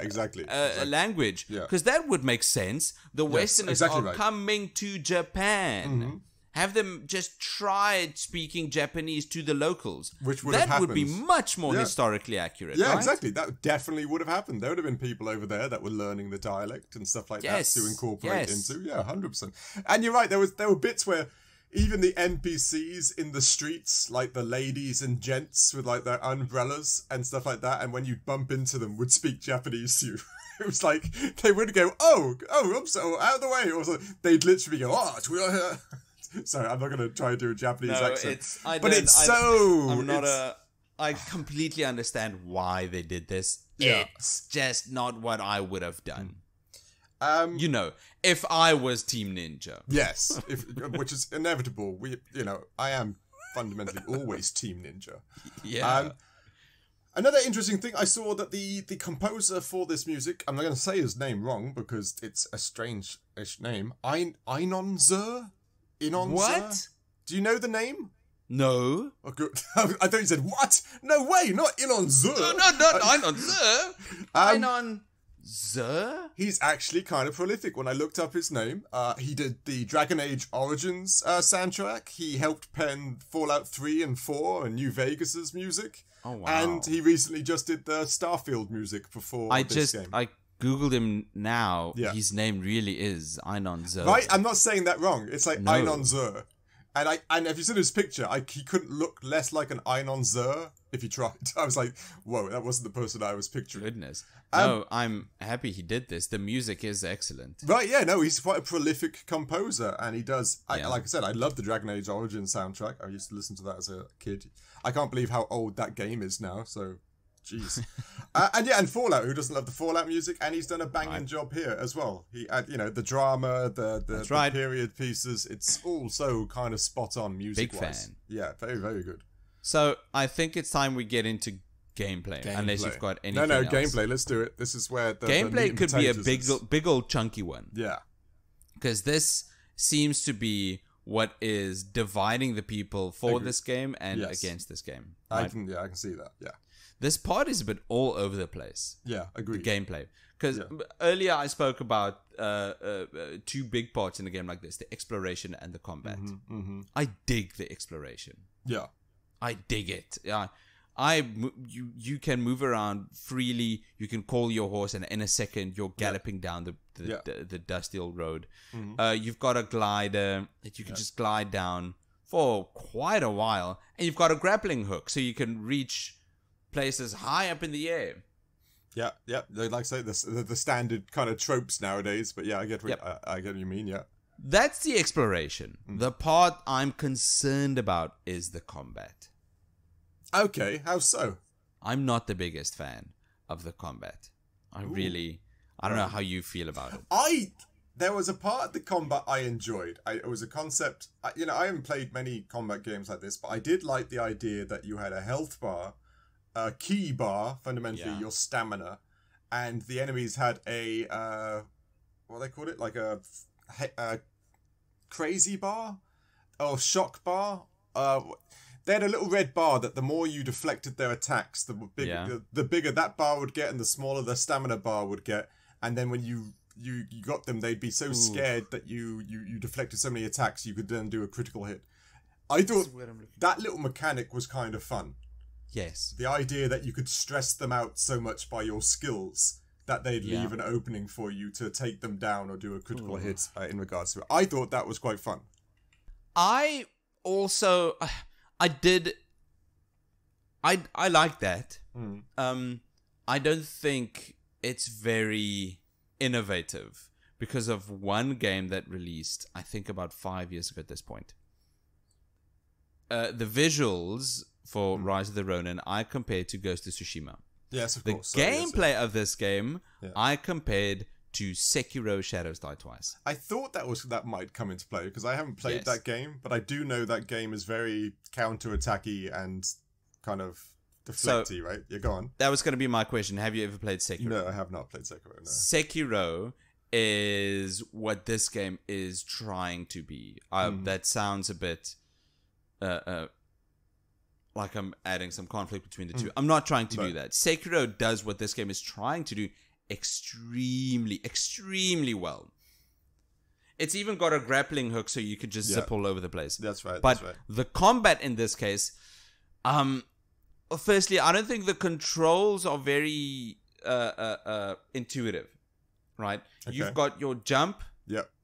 language, because that would make sense. The Westerners are coming to Japan. Have them just try speaking Japanese to the locals. Which would be much more historically accurate. Yeah, right? exactly. That definitely would have happened. There would have been people over there that were learning the dialect and stuff like that to incorporate into. Yeah, 100%. And you're right. There were bits where even the NPCs in the streets, like the ladies and gents with like their umbrellas and stuff like that, and when you bump into them, would speak Japanese to you. It was like they would go, "Oh, I'm so out of the way," or something. They'd literally go, "Oh, it's we are here." Sorry, I'm not going to try to do a Japanese accent. I completely understand why they did this. Yeah. It's just not what I would have done. If I was Team Ninja. Yes, which is inevitable. I am fundamentally always Team Ninja. Yeah. Another interesting thing, I saw that the composer for this music, I'm not going to say his name wrong because it's a strange-ish name, Inonzer? What? Do you know the name? No. Oh, good. I thought you said, what? No way, not Inonzer. No, not Inonzer. Inonzer? He's actually kind of prolific. When I looked up his name, he did the Dragon Age Origins soundtrack. He helped pen Fallout 3 and 4 and New Vegas's music. Oh, wow. And he recently just did the Starfield music before this game. I Googled him now. Yeah. His name really is Inonzer. Right? I'm not saying that wrong. It's like Inonzer. And if you seen his picture, he couldn't look less like an Inonzer if he tried. I was like, whoa, that wasn't the person I was picturing. Goodness. No, I'm happy he did this. The music is excellent. Right, yeah, no, he's quite a prolific composer, and he does, like I said, I love the Dragon Age Origins soundtrack. I used to listen to that as a kid. I can't believe how old that game is now, so... Jeez. And Fallout, who doesn't love the Fallout music? And he's done a banging job here as well. He, the drama, the period pieces, it's all so kind of spot on music-wise. Big fan. Yeah, very, very good. So, I think it's time we get into gameplay. Unless you've got anything else. Gameplay, let's do it. This is where the gameplay could be a big old chunky one. Yeah. Because this seems to be what is dividing the people for this game and against this game. Right? I can see that, yeah. This part is a bit all over the place. Yeah, agreed. The gameplay. Because earlier I spoke about two big parts in a game like this, the exploration and the combat. I dig the exploration. Yeah. I dig it. Yeah. You can move around freely. You can call your horse, and in a second you're galloping down the dusty old road. You've got a glider that you can just glide down for quite a while, and you've got a grappling hook, so you can reach places high up in the air. Yeah. Like I say, the standard kind of tropes nowadays. But yeah, I get what you mean. Yeah. That's the exploration. The part I'm concerned about is the combat. Okay, how so? I'm not the biggest fan of the combat. I don't know how you feel about it. There was a part of the combat I enjoyed. It was a concept, I haven't played many combat games like this, but I did like the idea that you had a health bar, a ki bar, fundamentally your stamina, and the enemies had a, what they called it? Like a crazy bar? Or shock bar? They had a little red bar that the more you deflected their attacks, the bigger that bar would get, and the smaller the stamina bar would get. And then when you got them, they'd be so scared that you deflected so many attacks, you could then do a critical hit. I thought that little mechanic was kind of fun. Yes. The idea that you could stress them out so much by your skills that they'd leave an opening for you to take them down or do a critical hit in regards to it. I thought that was quite fun. I also... I like that. I don't think it's very innovative because of one game that released, I think about 5 years ago at this point. The visuals for Rise of the Ronin, I compared to Ghost of Tsushima. Yes, of course. The gameplay of this game, I compared to Sekiro Shadows Die Twice. I thought that might come into play because I haven't played that game, but I do know that game is very counter-attacky and kind of deflecty, right? Yeah, go on. That was going to be my question. Have you ever played Sekiro? No, I have not played Sekiro, no. Sekiro is what this game is trying to be. That sounds a bit like I'm adding some conflict between the two. I'm not trying to do that. Sekiro does what this game is trying to do extremely well. It's even got a grappling hook so you could just zip all over the place. That's right. But the combat in this case, firstly, I don't think the controls are very intuitive, right? Okay. You've got your jump,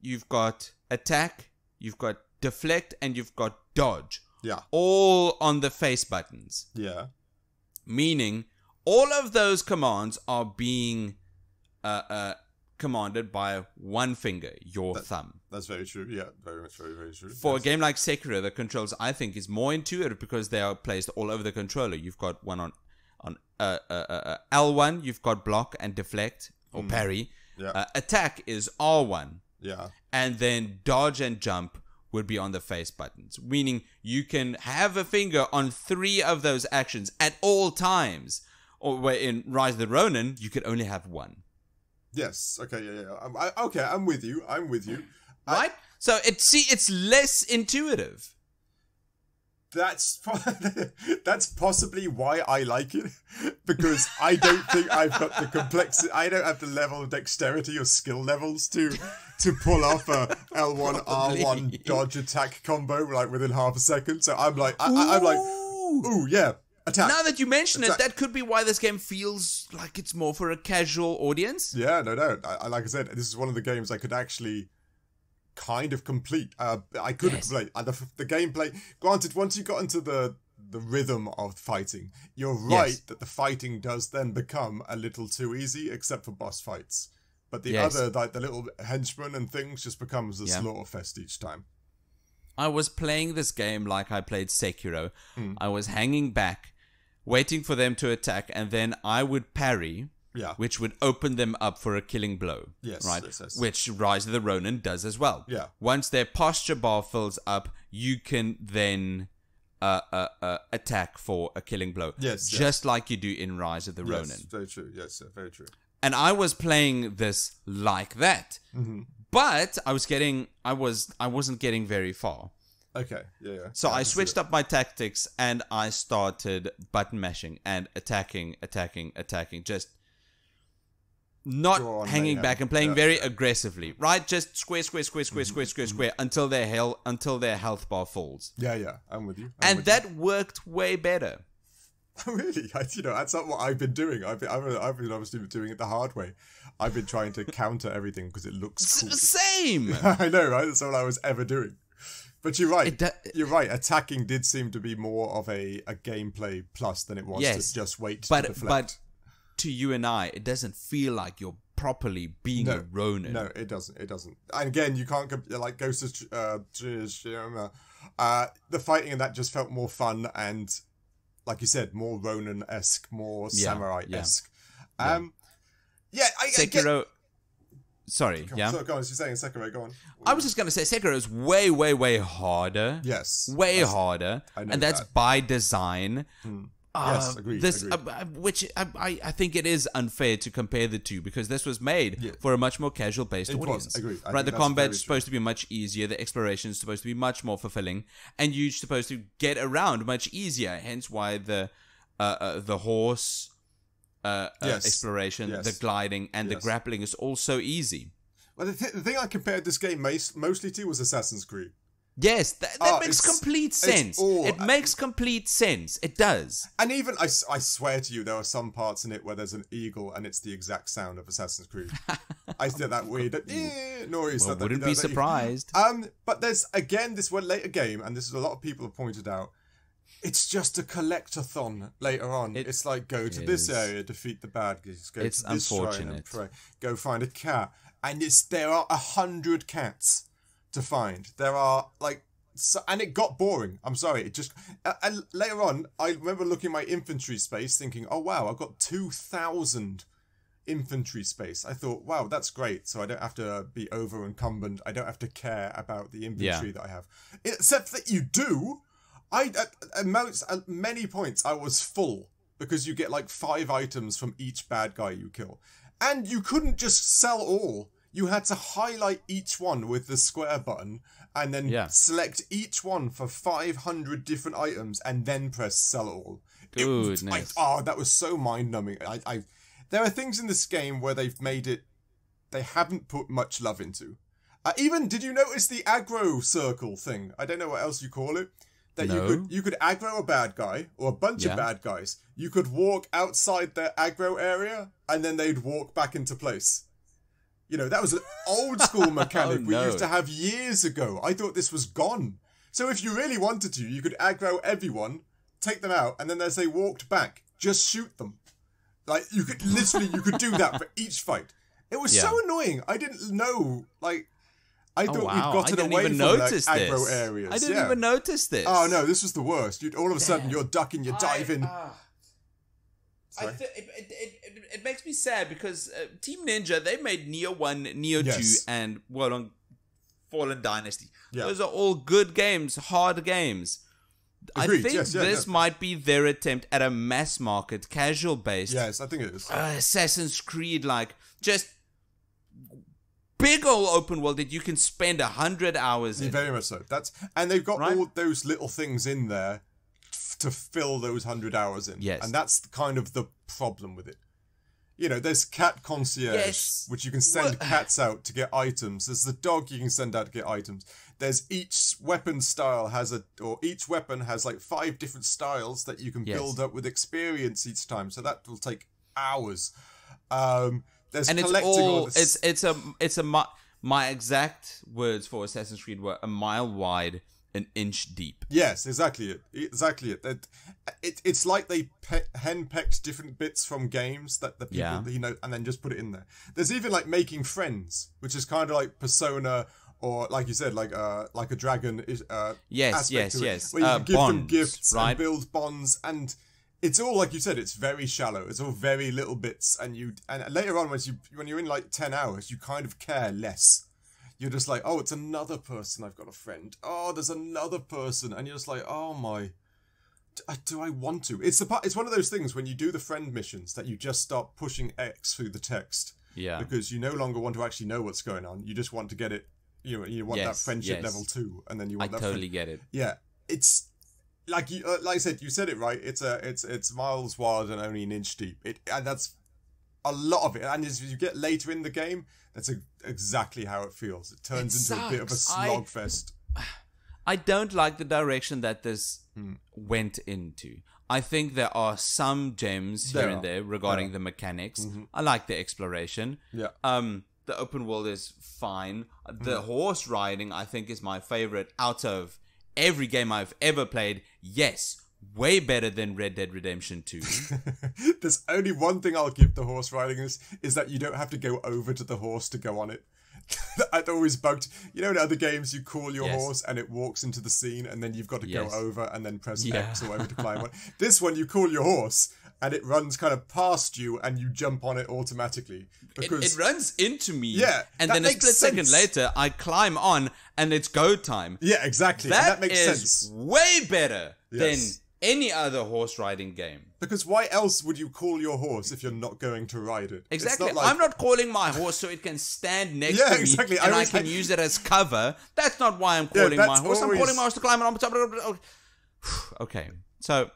you've got attack, you've got deflect, and you've got dodge. Yeah. All on the face buttons. Yeah. Meaning all of those commands are being commanded by one finger, your thumb. That's very true. Yeah, very much, very, very true. For a game like Sekiro, the controls, I think, is more intuitive because they are placed all over the controller. You've got one on L1, you've got block and deflect, or parry. Yeah. Attack is R1. Yeah. And then dodge and jump would be on the face buttons, meaning you can have a finger on 3 of those actions at all times. Or where in Rise of the Ronin, you could only have one. Yes. Okay. Yeah. Okay. I'm with you. Right. So it's less intuitive. That's possibly why I like it, because I don't think I've got the complexity. I don't have the level of dexterity or skill levels to pull off a L1 R1 dodge attack combo like within half a second. So I'm like, I'm like, ooh yeah. Attack. Now that you mention it, that could be why this game feels like it's more for a casual audience. Yeah, no. Like I said, this is one of the games I could actually kind of complete. I could have played the gameplay. Granted, once you got into the rhythm of fighting, you're right that the fighting does then become a little too easy, except for boss fights. But the other, like the little henchmen and things, just becomes a slaughter fest each time. I was playing this game like I played Sekiro. I was hanging back, waiting for them to attack, and then I would parry, which would open them up for a killing blow. Yes, right? Yes. Which Rise of the Ronin does as well. Yeah. Once their posture bar fills up, you can then attack for a killing blow. Yes. Just like you do in Rise of the Ronin. Yes, very true. Yes, very true. And I was playing this like that. But I wasn't getting very far. Okay, yeah. So I switched up my tactics and I started button mashing and attacking, just not hanging back and playing very aggressively, right? Just square, until their health bar falls. Yeah, I'm with you. And that worked way better. Oh, really? That's not what I've been doing. I've been obviously doing it the hard way. I've been trying to counter everything because it looks cool. Same. I know, right? That's all I was ever doing. But you're right. You're right. Attacking did seem to be more of a gameplay plus than it was to just wait to deflect. But to you and I, it doesn't feel like you're properly being a Ronin. No, it doesn't. And again, you can't like Ghost of Tsushima. The fighting in that just felt more fun and, like you said, more Ronin-esque, more samurai-esque. Sekiro. Sorry, Go on, you're saying Sekiro, go on. I was just going to say Sekiro is way, way, way harder. Yes. Way harder. And that's by design. Yes, agreed. Which I think it is unfair to compare the two because this was made for a much more casual-based audience. Agreed. Right, the combat's supposed to be much easier, the exploration is supposed to be much more fulfilling, and you're supposed to get around much easier. Hence why the horse exploration, the gliding, and the grappling is all so easy. Well, the thing I compared this game mostly to was Assassin's Creed. Yes, that makes complete sense. It makes complete sense. It does. And even, I swear to you, there are some parts in it where there's an eagle and it's the exact sound of Assassin's Creed. I did that weird noise. Well, wouldn't be surprised. But there's, again, this one later game, and this is a lot of people have pointed out, it's just a collectathon later on. It's like, go to this area, defeat the bad guys, go to this shrine and pray, go find a cat. And there are 100 cats to find. There are and it got boring. I'm sorry. It just and later on, I remember looking at my infantry space, thinking, "Oh wow, I've got 2,000 infantry space." I thought, "Wow, that's great." So I don't have to be over encumbered. I don't have to care about the infantry that I have, except that you do. At many points I was full because you get like 5 items from each bad guy you kill, and you couldn't just sell all. You had to highlight each one with the square button and then select each one for 500 different items and then press sell all. Goodness. That was so mind-numbing. There are things in this game where they've made it, they haven't put much love into. Even, did you notice the aggro circle thing? I don't know what else you call it. That you could aggro a bad guy or a bunch of bad guys. You could walk outside their aggro area and then they'd walk back into place. That was an old school mechanic we used to have years ago. I thought this was gone. So if you really wanted to, you could aggro everyone, take them out, and then as they walked back, just shoot them. Like, you could do that for each fight. It was so annoying. I didn't know, I thought we'd gotten away from aggro areas. I didn't even notice this. Oh no, this was the worst. All of a sudden, you're ducking, you're diving. It makes me sad because Team Ninja, they made Neo 1, Neo 2, and Fallen Dynasty. Yeah. Those are all good games, hard games. Agreed. I think this might be their attempt at a mass market, casual based. Yes, I think it is. Assassin's Creed, just big old open world that you can spend 100 hours in. Very much so. And they've got all those little things in there to fill those 100 hours in. Yes. And that's kind of the problem with it. There's Cat Concierge, which you can send cats out to get items. There's the dog you can send out to get items. There's each weapon style each weapon has 5 different styles that you can build up with experience each time. So that will take hours. There's collecting all this. My exact words for Assassin's Creed were a mile wide, an inch deep. Yes, exactly it. It's like they henpecked different bits from games that the people and then just put it in there. There's even making friends, which is kind of like Persona, or like you said, like a dragon is yes, where you can give them gifts and build bonds, and it's all like you said. It's very shallow. It's all very little bits, and later on when you're in 10 hours, you kind of care less. You're just like, oh, it's another person. I've got a friend. Oh, there's another person. And you're just like, oh my, do I want to? It's one of those things when you do the friend missions that you just start pushing X through the text. Yeah. Because you no longer want to actually know what's going on. You just want to get it. You want that friendship level 2. And then you want that. I totally get it. Yeah. It's like I said, you said it right. It's miles wide and only an inch deep. And that's a lot of it. And as you get later in the game, that's exactly how it feels. It turns into a bit of a slogfest. I don't like the direction that this went into. I think there are some gems here and there regarding the mechanics. I like the exploration. Yeah. The open world is fine. The horse riding, I think, is my favorite out of every game I've ever played. Yes, way better than Red Dead Redemption 2. There's only one thing I'll give the horse riding is that you don't have to go over to the horse to go on it. I'd always bugged. You know, in other games, you call your horse and it walks into the scene, and then you've got to go over and then press X or whatever to climb on. This one, you call your horse and it runs kind of past you and you jump on it automatically. Because it runs into me. Yeah, and then a split second later, I climb on and it's go time. Yeah, exactly. That makes sense. Way better than any other horse riding game. Because why else would you call your horse if you're not going to ride it? Exactly. I'm not calling my horse so it can stand next to me and I can use it as cover. That's not why I'm calling my horse. I'm calling my horse to climb on top of it. Okay. So,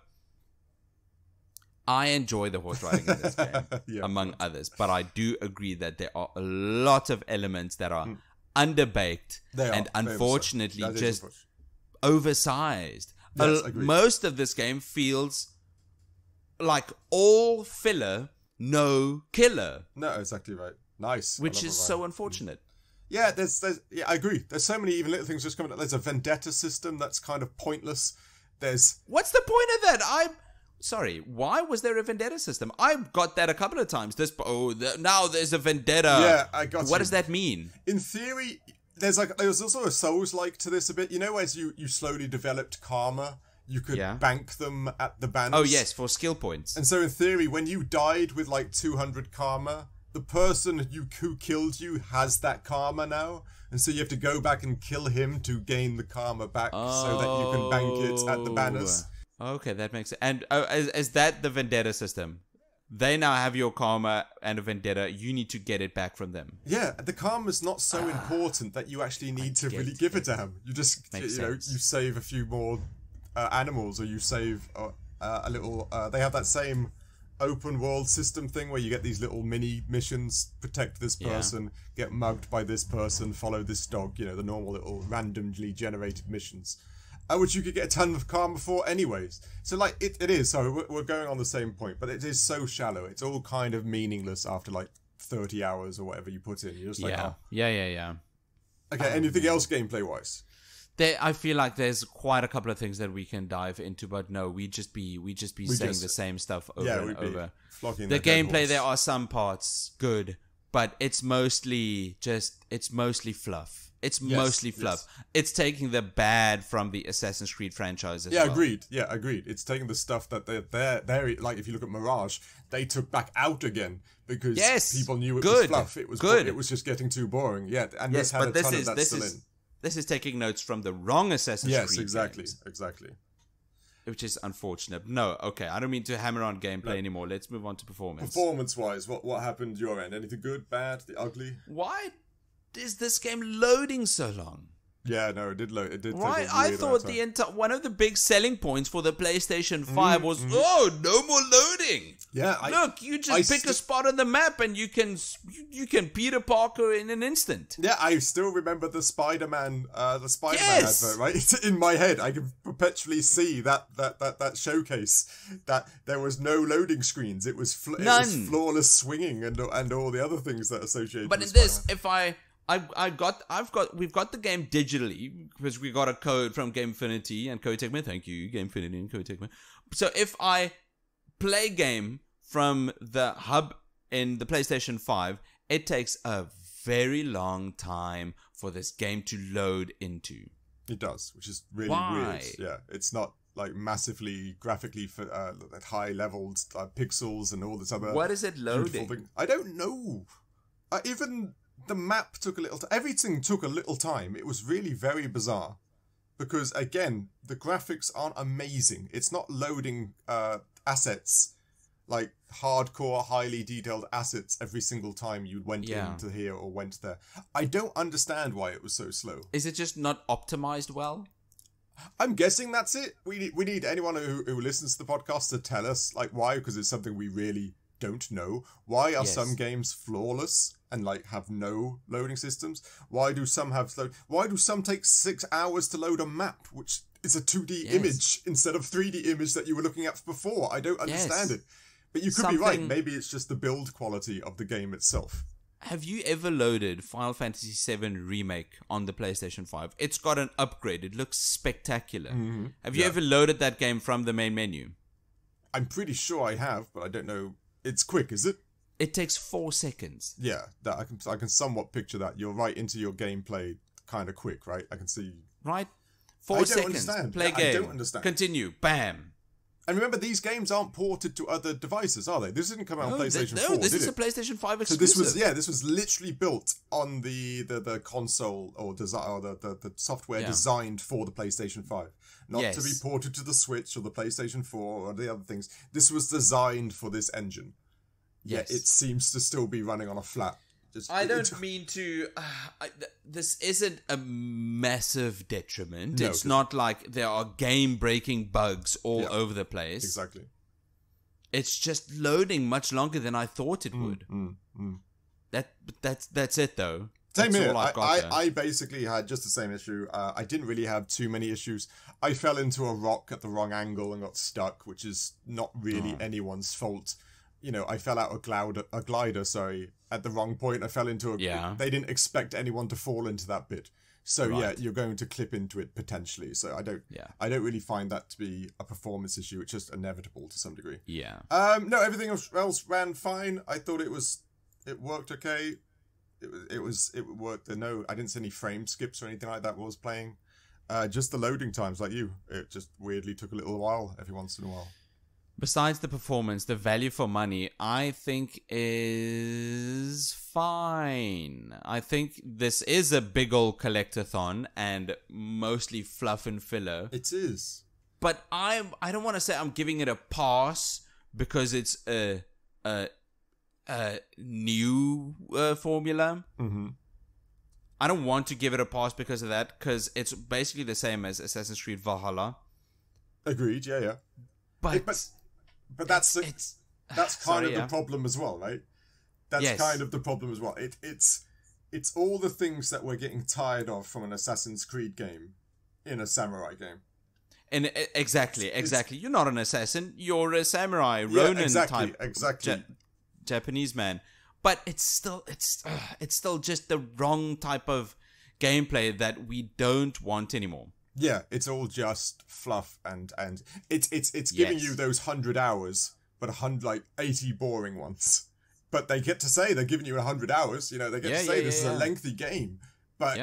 I enjoy the horse riding in this game, among others. But I do agree that there are a lot of elements that are underbaked and unfortunately just oversized. Yes, most of this game feels like all filler, no killer. No, exactly right. Nice. Which is so unfortunate. Yeah, I agree. There's so many even little things just coming up. There's a vendetta system that's kind of pointless. What's the point of that? Sorry, why was there a vendetta system? I got that a couple of times. Now there's a vendetta. Yeah, I got What does that mean? In theory, there's also a Souls-like to this a bit. You know, as you slowly developed karma, you could bank them at the banners. Oh, yes, for skill points. And so in theory, when you died with like 200 karma, the person who killed you has that karma now. And so you have to go back and kill him to gain the karma back so that you can bank it at the banners. Okay, that makes sense. And is that the vendetta system? They now have your karma and a vendetta. You need to get it back from them. Yeah, the karma's not so important that you actually need to really give it to him. You just, you save a few more animals, or you save a little... they have that same open world system thing where you get these little mini missions: protect this person, get mugged by this person, follow this dog, the normal little randomly generated missions. Which you could get a ton of karma for anyways. So, like, it is. So, we're going on the same point. But it is so shallow. It's all kind of meaningless after, like, 30 hours or whatever you put in. You're just like, Yeah. Okay, anything else gameplay-wise? I feel like there's quite a couple of things that we can dive into. But no, we just be saying the same stuff over and over. The gameplay, there are some parts good. But it's mostly fluff. It's mostly fluff. Yes. It's taking the bad from the Assassin's Creed franchise as well. Agreed. Yeah, agreed. It's taking the stuff that they're like, if you look at Mirage, they took back out again because people knew it was fluff. It was good. It was just getting too boring. Yeah, and this had a ton of that still in. This is taking notes from the wrong Assassin's Creed. Yes, exactly. Which is unfortunate. No, okay. I don't mean to hammer on gameplay anymore. Let's move on to performance. Performance-wise, what happened your end? Anything good, bad, the ugly? Why is this game loading so long? Yeah, no, it did load. It did. Right, I thought one of the big selling points for the PlayStation 5 was no more loading. Yeah, look, you just pick a spot on the map and you can Peter Parker in an instant. Yeah, I still remember the Spider-Man advert, right? It's in my head. I can perpetually see that showcase that there was no loading screens. It was it was flawless swinging and all the other things that associated. But with in this, we've got the game digitally because we got a code from Gamefinity and Kotickman. Thank you, Gamefinity and Kotickman. So if I play game from the hub in the PlayStation 5, it takes a very long time for this game to load into. It does, which is really weird. Yeah, it's not like massively graphically at high levels, pixels and all this other. What is it loading? I don't know. Even the map took a little time. Everything took a little time. It was really very bizarre. Because, again, the graphics aren't amazing. It's not loading assets, like hardcore, highly detailed assets every single time you went into here or went there. I don't understand why it was so slow. Is it just not optimized well? I'm guessing that's it. We need anyone who listens to the podcast to tell us, like, why, because it's something we really don't know. Why are some games flawless and like have no loading systems? Why do some have why do some take 6 hours to load a map, which it's a 2D image instead of 3D image that you were looking at before. I don't understand it. But you could be right. Maybe it's just the build quality of the game itself. Have you ever loaded Final Fantasy VII Remake on the PlayStation 5? It's got an upgrade. It looks spectacular. Mm-hmm. Have you ever loaded that game from the main menu? I'm pretty sure I have, but I don't know. It's quick, is it? It takes 4 seconds. Yeah, that I can somewhat picture that. You're right into your gameplay kind of quick, right? I can see. Right? 4 seconds. Understand. Play game. I don't understand. Continue. Bam. And remember, these games aren't ported to other devices, are they? This didn't come out on PlayStation 4, this is a PlayStation 5 exclusive. So this was literally built on the console or the software designed for the PlayStation 5. Not to be ported to the Switch or the PlayStation 4 or the other things. This was designed for this engine. Yes. Yet it seems to still be running on a flat. I don't mean to... this isn't a massive detriment. No, it's not like there are game-breaking bugs all over the place. Exactly. It's just loading much longer than I thought it would. That's it, though. Same here. I basically had just the same issue. I didn't really have too many issues. I fell into a rock at the wrong angle and got stuck, which is not really anyone's fault. I fell out a glider, at the wrong point. I fell into they didn't expect anyone to fall into that bit. So you're going to clip into it potentially. So I don't really find that to be a performance issue. It's just inevitable to some degree. Yeah. No, everything else ran fine. I thought it worked okay. It worked. I didn't see any frame skips or anything like that while I was playing. Just the loading times, like you. It just weirdly took a little while every once in a while. Besides the performance, the value for money, I think is fine. I think this is a big old collectathon and mostly fluff and filler. It is. But I don't want to say I'm giving it a pass because it's a new formula. Mm-hmm. I don't want to give it a pass because of that, because it's basically the same as Assassin's Creed Valhalla. Agreed, yeah. But that's kind of the problem as well, right? That's kind of the problem as well. It's all the things that we're getting tired of from an Assassin's Creed game in a samurai game. And exactly. You're not an assassin. You're a samurai, Ronin type, Japanese man. But it's still just the wrong type of gameplay that we don't want anymore. Yeah, it's all just fluff and it's giving you those 100 hours, but 80 boring ones. But they get to say they're giving you 100 hours. They get to say this is a lengthy game, but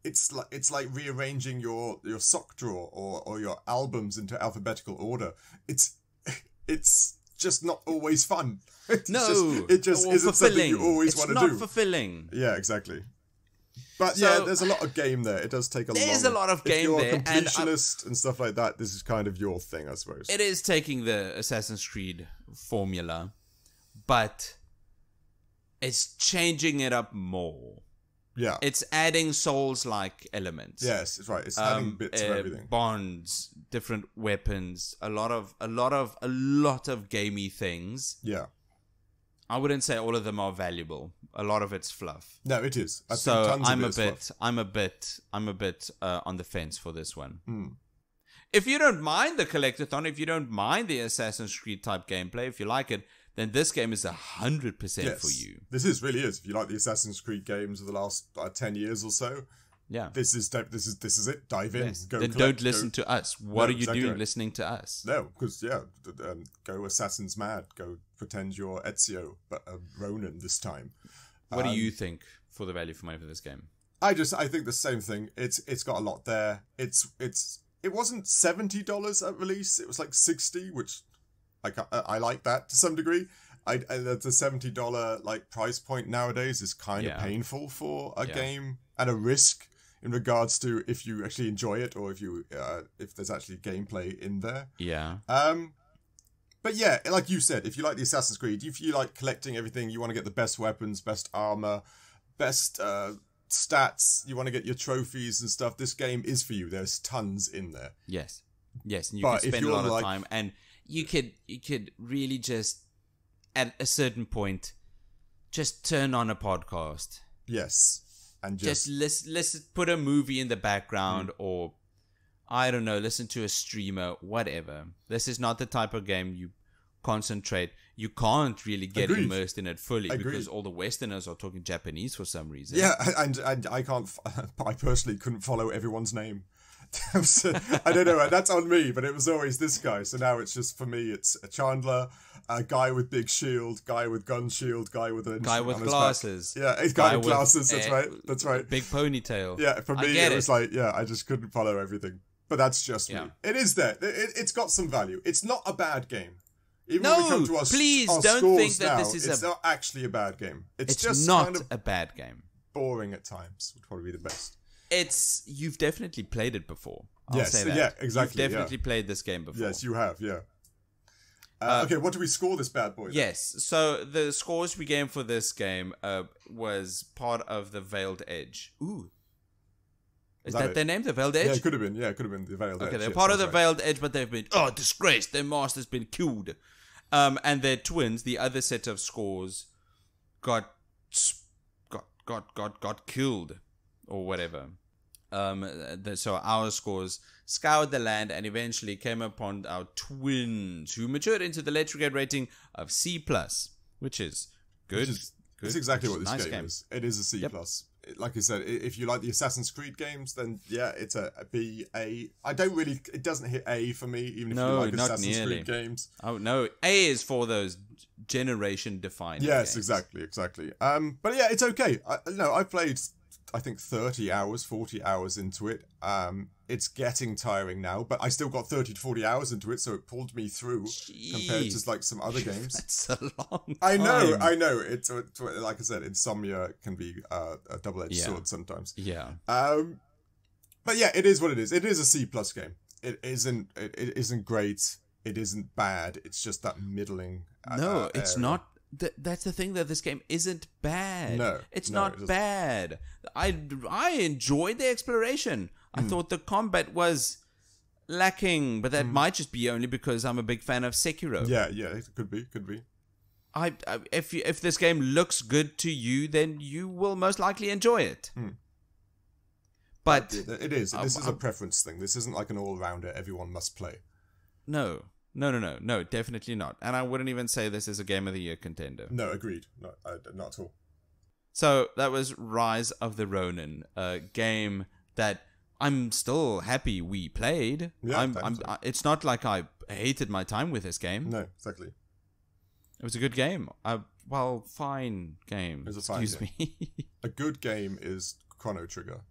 it's like rearranging your sock drawer or your albums into alphabetical order. It's just not always fun. It just isn't something you always want to do. It's not fulfilling. Yeah, exactly. But there's a lot of game there. It does take a long... There's a lot of game there. If you're a completionist and stuff like that, this is kind of your thing, I suppose. It is taking the Assassin's Creed formula, but it's changing it up more. Yeah. It's adding Souls-like elements. Yes, it's right. It's adding bits of everything. Bonds, different weapons, a lot of gamey things. Yeah. I wouldn't say all of them are valuable. A lot of it's fluff. No, it is. I'm a bit on the fence for this one. Mm. If you don't mind the collectathon, if you don't mind the Assassin's Creed type gameplay, if you like it, then this game is 100% for you. This really is. If you like the Assassin's Creed games of the last 10 years or so, this is it. Dive in. Yes. Then don't listen to us. What are you doing listening to us? No, because go Assassin's mad. Go pretend you're Ezio, but a Ronin this time. What do you think for the value for money for this game? I think the same thing. It's got a lot there. It wasn't $70 at release. It was like $60, which I like that to some degree. The $70 price point nowadays is kind of painful for a game and a risk in regards to if you actually enjoy it or if there's actually gameplay in there. Yeah. But yeah, like you said, if you like the Assassin's Creed, if you like collecting everything, you want to get the best weapons, best armor, best stats, you want to get your trophies and stuff, this game is for you. There's tons in there. Yes. And you can spend a lot of time, and you could really just, at a certain point, just turn on a podcast. Yes. And just listen, put a movie in the background or I don't know, listen to a streamer, whatever. This is not the type of game you concentrate. You can't really get immersed in it fully because all the Westerners are talking Japanese for some reason. Yeah, and I can't. I personally couldn't follow everyone's name. I don't know. That's on me, but it was always this guy. So now it's just for me. It's a Chandler, a guy with big shield, guy with gun shield, guy with a guy with glasses. Yeah, a guy with glasses. That's right. That's right. Big ponytail. Yeah, for me it was like, I just couldn't follow everything. But that's just me. It is there. It's got some value. It's not a bad game. Even when we come to please our don't think that now, this is it's not actually a bad game. It's just not kind of a bad game. Boring at times would probably be the best. You've definitely played it before. I'll yes, say that. Yeah, exactly. You've definitely played this game before. Yes, you have, yeah. Okay, what do we score this bad boy then? Yes, so the scores we gave for this game was part of the Veiled Edge. Ooh. Is that their name, the Veiled Edge? Yeah, it could have been. Yeah, it could have been the Veiled Edge. Okay, they're part of the Veiled Edge, but they've been, disgraced. Their master's been killed. And their twins, the other set of scores, got killed or whatever. So our scores scoured the land and eventually came upon our twins, who matured into the Let's Brigade rating of C+, which is good. That's exactly what this game is. It is a C+. Like I said, if you like the Assassin's Creed games, then yeah, it's a B, A. It doesn't hit A for me, even if you like Assassin's Creed games. Oh, no. A is for those generation-defining Yes, games. exactly. But yeah, it's okay. I played, I think, 30 hours, 40 hours into it. It's getting tiring now, but I still got 30 to 40 hours into it, so it pulled me through compared to like some other games. That's a long time. I know. It's like I said, insomnia can be a double-edged sword sometimes. Yeah. But yeah, it is what it is. It is a C+ game. It isn't great. It isn't bad. It's just that middling. No, it's not. That's the thing, that this game isn't bad. No, it's not bad. I enjoyed the exploration. I thought the combat was lacking, but that might just be only because I'm a big fan of Sekiro. Yeah, it could be. If this game looks good to you, then you will most likely enjoy it. But it is. This is a preference thing. This isn't like an all-rounder everyone must play. No, definitely not. And I wouldn't even say this is a Game of the Year contender. No, agreed. Not at all. So that was Rise of the Ronin, a game that I'm still happy we played. Yeah, it's not like I hated my time with this game. No, exactly. It was a good game. Fine game. It was a fine game. Me. A good game is Chrono Trigger.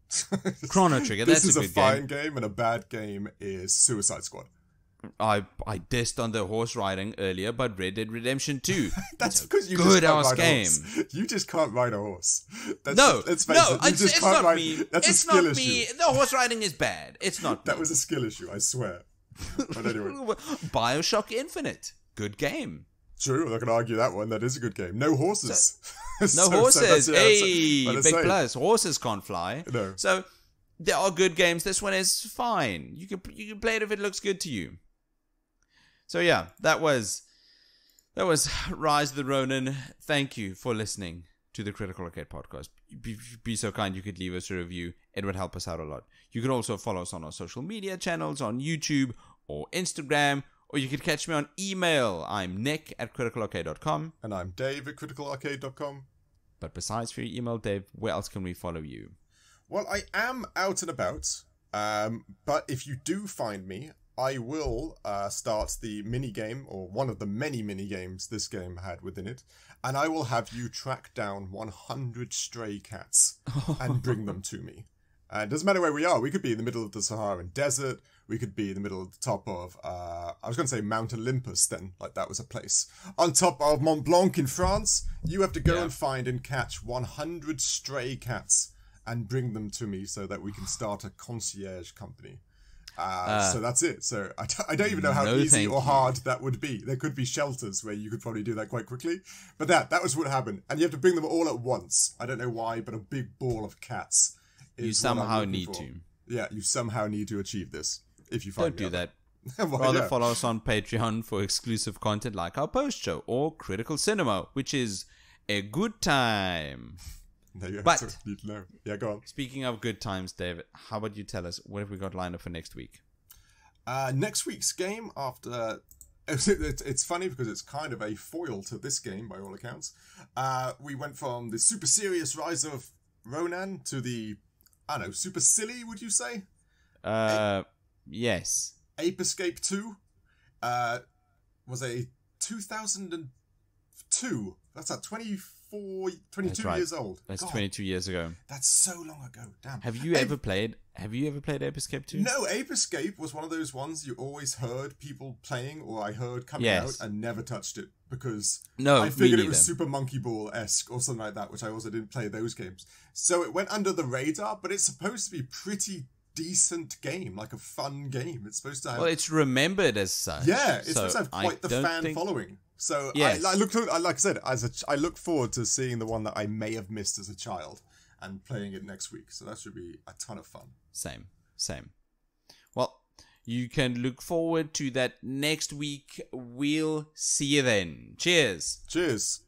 Chrono Trigger, that's a good game. This is a fine game, and a bad game is Suicide Squad. I dissed on the horse riding earlier, but Red Dead Redemption 2. That's because you good just ass game. You just can't ride a horse. It's not me. That's a skill issue. The horse riding is bad. It's not. That was a skill issue, I swear. But anyway, BioShock Infinite, good game. True, I'm not going to argue that one. That is a good game. No horses. Horses. Big plus. Horses can't fly. No. So there are good games. This one is fine. You can play it if it looks good to you. So yeah, that was Rise of the Ronin. Thank you for listening to the Critical Arcade podcast. Be so kind, you could leave us a review. It would help us out a lot. You could also follow us on our social media channels on YouTube or Instagram, or you could catch me on email. I'm nick@criticalarcade.com. And I'm Dave at criticalarcade.com. But besides for your email, Dave, where else can we follow you? Well, I am out and about, but if you do find me, I will start the mini-game, or one of the many mini-games this game had within it, and I will have you track down 100 stray cats and bring them to me. It doesn't matter where we are. We could be in the middle of the Saharan desert. We could be in the middle of the top of, I was going to say Mount Olympus then, like that was a place. On top of Mont Blanc in France, you have to go and find and catch 100 stray cats and bring them to me so that we can start a concierge company. So that's it. So I don't even know how easy or hard that would be. There could be shelters where you could probably do that quite quickly. But that was what happened. And you have to bring them all at once. I don't know why, but a big ball of cats is you somehow need to. Yeah, you somehow need to achieve this. If you find Don't do that. Rather follow us on Patreon for exclusive content like our post show or Critical Cinema, which is a good time. But need to know. Yeah, go on. Speaking of good times, David, how about you tell us what have we got lined up for next week? Next week's game, after it's funny because it's kind of a foil to this game by all accounts. We went from the super serious Rise of Ronin to the, I don't know, super silly, would you say? Yes. Ape Escape 2 was a 2002. That's at 22 right. years old. That's God, 22 years ago. That's so long ago. Damn. Have you ever played Ape Escape 2? No, Ape Escape was one of those ones you always heard people playing, or I heard coming Yes. out, and never touched it because No, I figured me it was neither. Super Monkey Ball-esque or something like that, which I also didn't play those games. So it went under the radar, but it's supposed to be pretty decent game, like a fun game. It's supposed to have... Well, it's remembered as such. Yeah, it's so supposed to have quite the fan following. So Yes. I look, like I said, I look forward to seeing the one that I may have missed as a child and playing it next week. So that should be a ton of fun. Same. Well, you can look forward to that next week. We'll see you then. Cheers. Cheers.